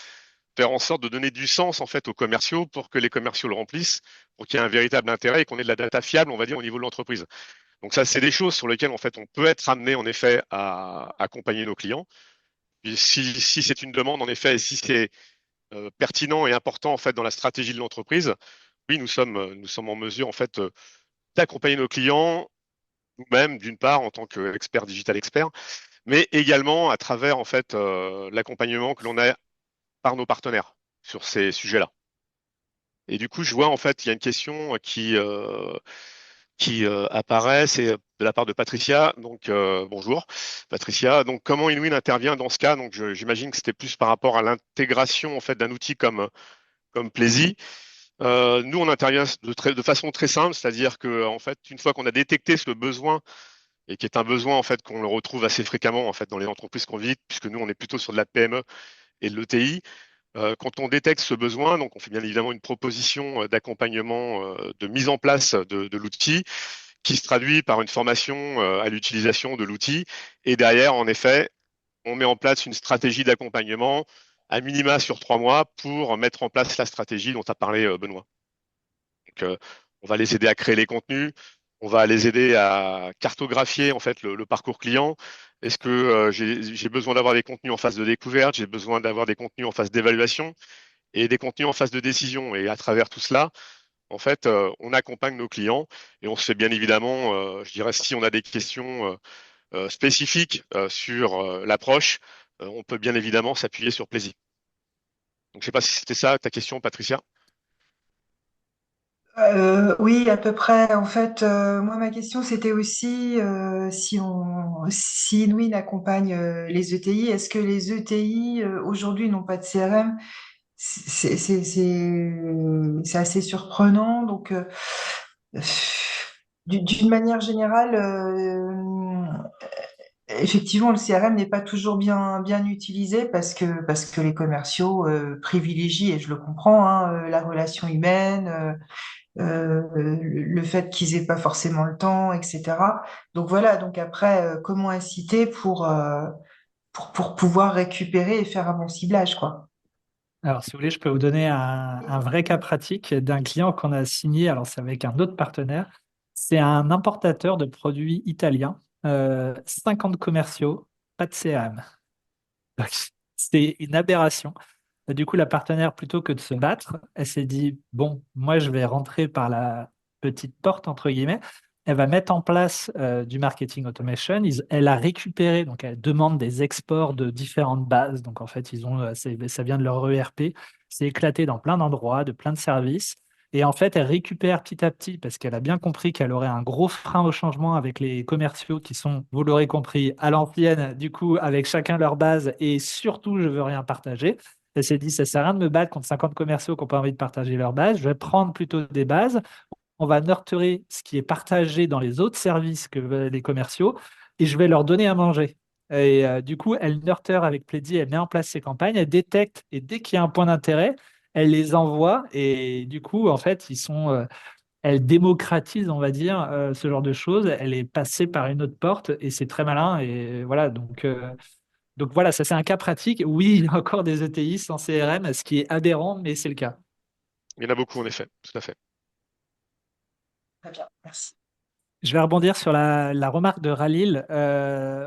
faire en sorte de donner du sens en fait aux commerciaux pour que les commerciaux le remplissent, pour qu'il y ait un véritable intérêt et qu'on ait de la data fiable, on va dire, au niveau de l'entreprise. Donc ça, c'est des choses sur lesquelles en fait on peut être amené en effet à accompagner nos clients. Puis si c'est une demande en effet, et si c'est pertinent et important en fait dans la stratégie de l'entreprise, oui, nous sommes en mesure en fait d'accompagner nos clients nous-mêmes, d'une part en tant qu'expert digital expert, mais également à travers en fait l'accompagnement que l'on a par nos partenaires sur ces sujets-là. Et du coup, je vois en fait, il y a une question qui apparaît, c'est de la part de Patricia. Donc bonjour Patricia. Donc comment Inwin intervient dans ce cas? Donc j'imagine que c'était plus par rapport à l'intégration en fait d'un outil comme Plaisy. Nous, on intervient de façon très simple, c'est-à-dire que en fait, une fois qu'on a détecté ce besoin et qui est un besoin en fait qu'on le retrouve assez fréquemment en fait dans les entreprises qu'on visite, puisque nous on est plutôt sur de la PME et de l'ETI. Quand on détecte ce besoin, donc on fait bien évidemment une proposition d'accompagnement, de mise en place de l'outil, qui se traduit par une formation à l'utilisation de l'outil. Et derrière, en effet, on met en place une stratégie d'accompagnement à minima sur 3 mois pour mettre en place la stratégie dont a parlé Benoît. Donc, on va les aider à créer les contenus, on va les aider à cartographier en fait le parcours client. Est-ce que j'ai besoin d'avoir des contenus en phase de découverte, j'ai besoin d'avoir des contenus en phase d'évaluation et des contenus en phase de décision. Et à travers tout cela, en fait, on accompagne nos clients et on se fait bien évidemment, je dirais, si on a des questions spécifiques sur l'approche, on peut bien évidemment s'appuyer sur Plaisir. Donc, je ne sais pas si c'était ça ta question, Patricia. Oui, à peu près. En fait, moi, ma question, c'était aussi si Inwin accompagne les ETI, est-ce que les ETI aujourd'hui n'ont pas de CRM? C'est assez surprenant. Donc, d'une manière générale, effectivement, le CRM n'est pas toujours bien utilisé parce que les commerciaux privilégient, et je le comprends, hein, la relation humaine. Le fait qu'ils aient pas forcément le temps, etc. Donc voilà, donc après, comment inciter pour pouvoir récupérer et faire un bon ciblage, quoi. Alors, si vous voulez, je peux vous donner un vrai cas pratique d'un client qu'on a signé. Alors, c'est avec un autre partenaire. C'est un importateur de produits italiens, 50 commerciaux, pas de CRM. Donc, c'est une aberration. Du coup, la partenaire, plutôt que de se battre, elle s'est dit, bon, moi, je vais rentrer par la petite porte, entre guillemets. Elle va mettre en place du marketing automation. Elle a récupéré, donc elle demande des exports de différentes bases. Donc, en fait, ça vient de leur ERP. C'est éclaté dans plein d'endroits, de plein de services. Et en fait, elle récupère petit à petit, parce qu'elle a bien compris qu'elle aurait un gros frein au changement avec les commerciaux qui sont, vous l'aurez compris, à l'ancienne, du coup, avec chacun leur base. Et surtout, je veux rien partager. Elle s'est dit, ça sert à rien de me battre contre 50 commerciaux qui n'ont pas envie de partager leur base. Je vais prendre plutôt des bases. On va nurturer ce qui est partagé dans les autres services que veulent les commerciaux et je vais leur donner à manger. Et du coup, elle nurture avec Pledzi, elle met en place ses campagnes, elle détecte et dès qu'il y a un point d'intérêt, elle les envoie et du coup, en fait, elle démocratise, on va dire, ce genre de choses. Elle est passée par une autre porte et c'est très malin. Et voilà, donc voilà, ça c'est un cas pratique. Oui, il y a encore des ETI sans CRM, ce qui est aberrant, mais c'est le cas. Il y en a beaucoup, en effet, tout à fait. Très bien, merci. Je vais rebondir sur la remarque de Ralil.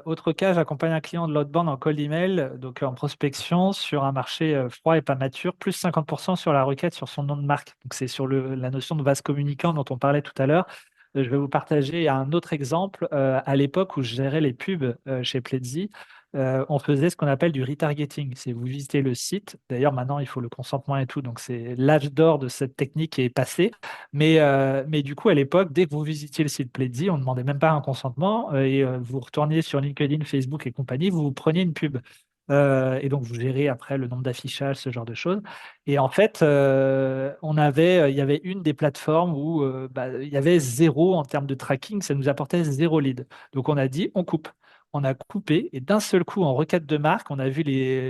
Autre cas, j'accompagne un client de l'outbound en cold email, donc en prospection sur un marché froid et pas mature, plus 50% sur la requête sur son nom de marque. Donc c'est sur la notion de vase communicant dont on parlait tout à l'heure. Je vais vous partager un autre exemple. À l'époque où je gérais les pubs chez Pledzi, on faisait ce qu'on appelle du retargeting. C'est vous visitez le site. D'ailleurs, maintenant, il faut le consentement et tout. Donc, c'est l'âge d'or de cette technique qui est passé. Mais du coup, à l'époque, dès que vous visitiez le site Pledzi, on ne demandait même pas un consentement et vous retourniez sur LinkedIn, Facebook et compagnie, vous preniez une pub. Et donc, vous gérez après le nombre d'affichages, ce genre de choses. Et en fait, il y avait une des plateformes où il y avait zéro en termes de tracking, ça nous apportait zéro lead. Donc, on a dit, on coupe. On a coupé et d'un seul coup, en requête de marque, on a vu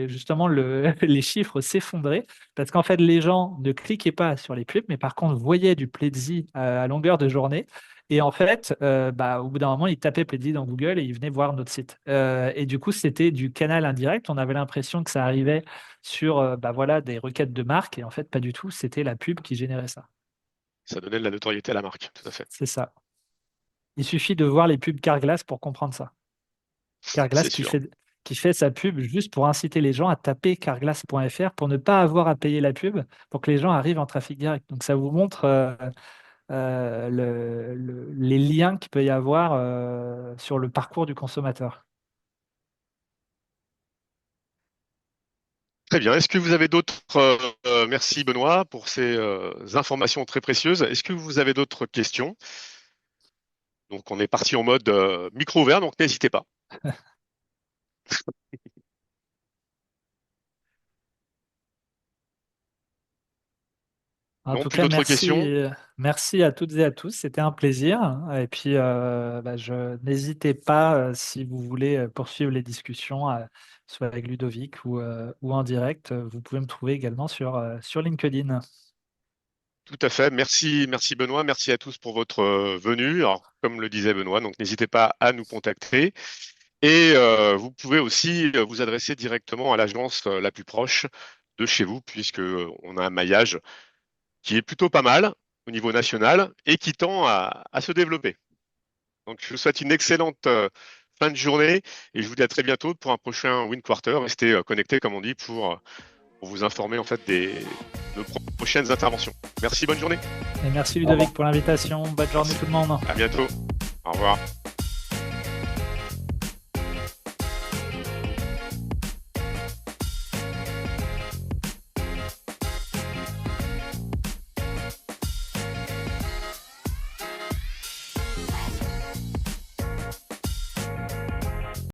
justement les chiffres s'effondrer parce qu'en fait, les gens ne cliquaient pas sur les pubs, mais par contre, voyaient du Pledzi à longueur de journée. Et en fait, au bout d'un moment, ils tapaient Pledzi dans Google et ils venaient voir notre site. Et du coup, c'était du canal indirect. On avait l'impression que ça arrivait sur voilà, des requêtes de marque. Et en fait, pas du tout. C'était la pub qui générait ça. Ça donnait de la notoriété à la marque, tout à fait. C'est ça. Il suffit de voir les pubs Carglass pour comprendre ça. Carglass C'est sûr. qui fait sa pub juste pour inciter les gens à taper carglass.fr pour ne pas avoir à payer la pub, pour que les gens arrivent en trafic direct. Donc ça vous montre les liens qu'il peut y avoir sur le parcours du consommateur. Très bien. Est-ce que vous avez d'autres... merci Benoît pour ces informations très précieuses. Est-ce que vous avez d'autres questions? Donc on est parti en mode micro ouvert, donc n'hésitez pas. En Non, tout plus cas, d'autres questions? merci à toutes et à tous. C'était un plaisir. Et puis, n'hésitez pas, si vous voulez poursuivre les discussions, soit avec Ludovic ou en direct, vous pouvez me trouver également sur LinkedIn. Tout à fait. Merci, merci Benoît. Merci à tous pour votre venue. Alors, comme le disait Benoît, donc n'hésitez pas à nous contacter. Et vous pouvez aussi vous adresser directement à l'agence la plus proche de chez vous, puisque on a un maillage qui est plutôt pas mal au niveau national et qui tend à se développer. Donc, je vous souhaite une excellente fin de journée et je vous dis à très bientôt pour un prochain Win Quarter. Restez connectés, comme on dit, pour vous informer en fait de nos prochaines interventions. Merci, bonne journée. Et merci Au revoir. Ludovic pour l'invitation. Bonne journée Merci. tout le monde. À bientôt. Au revoir.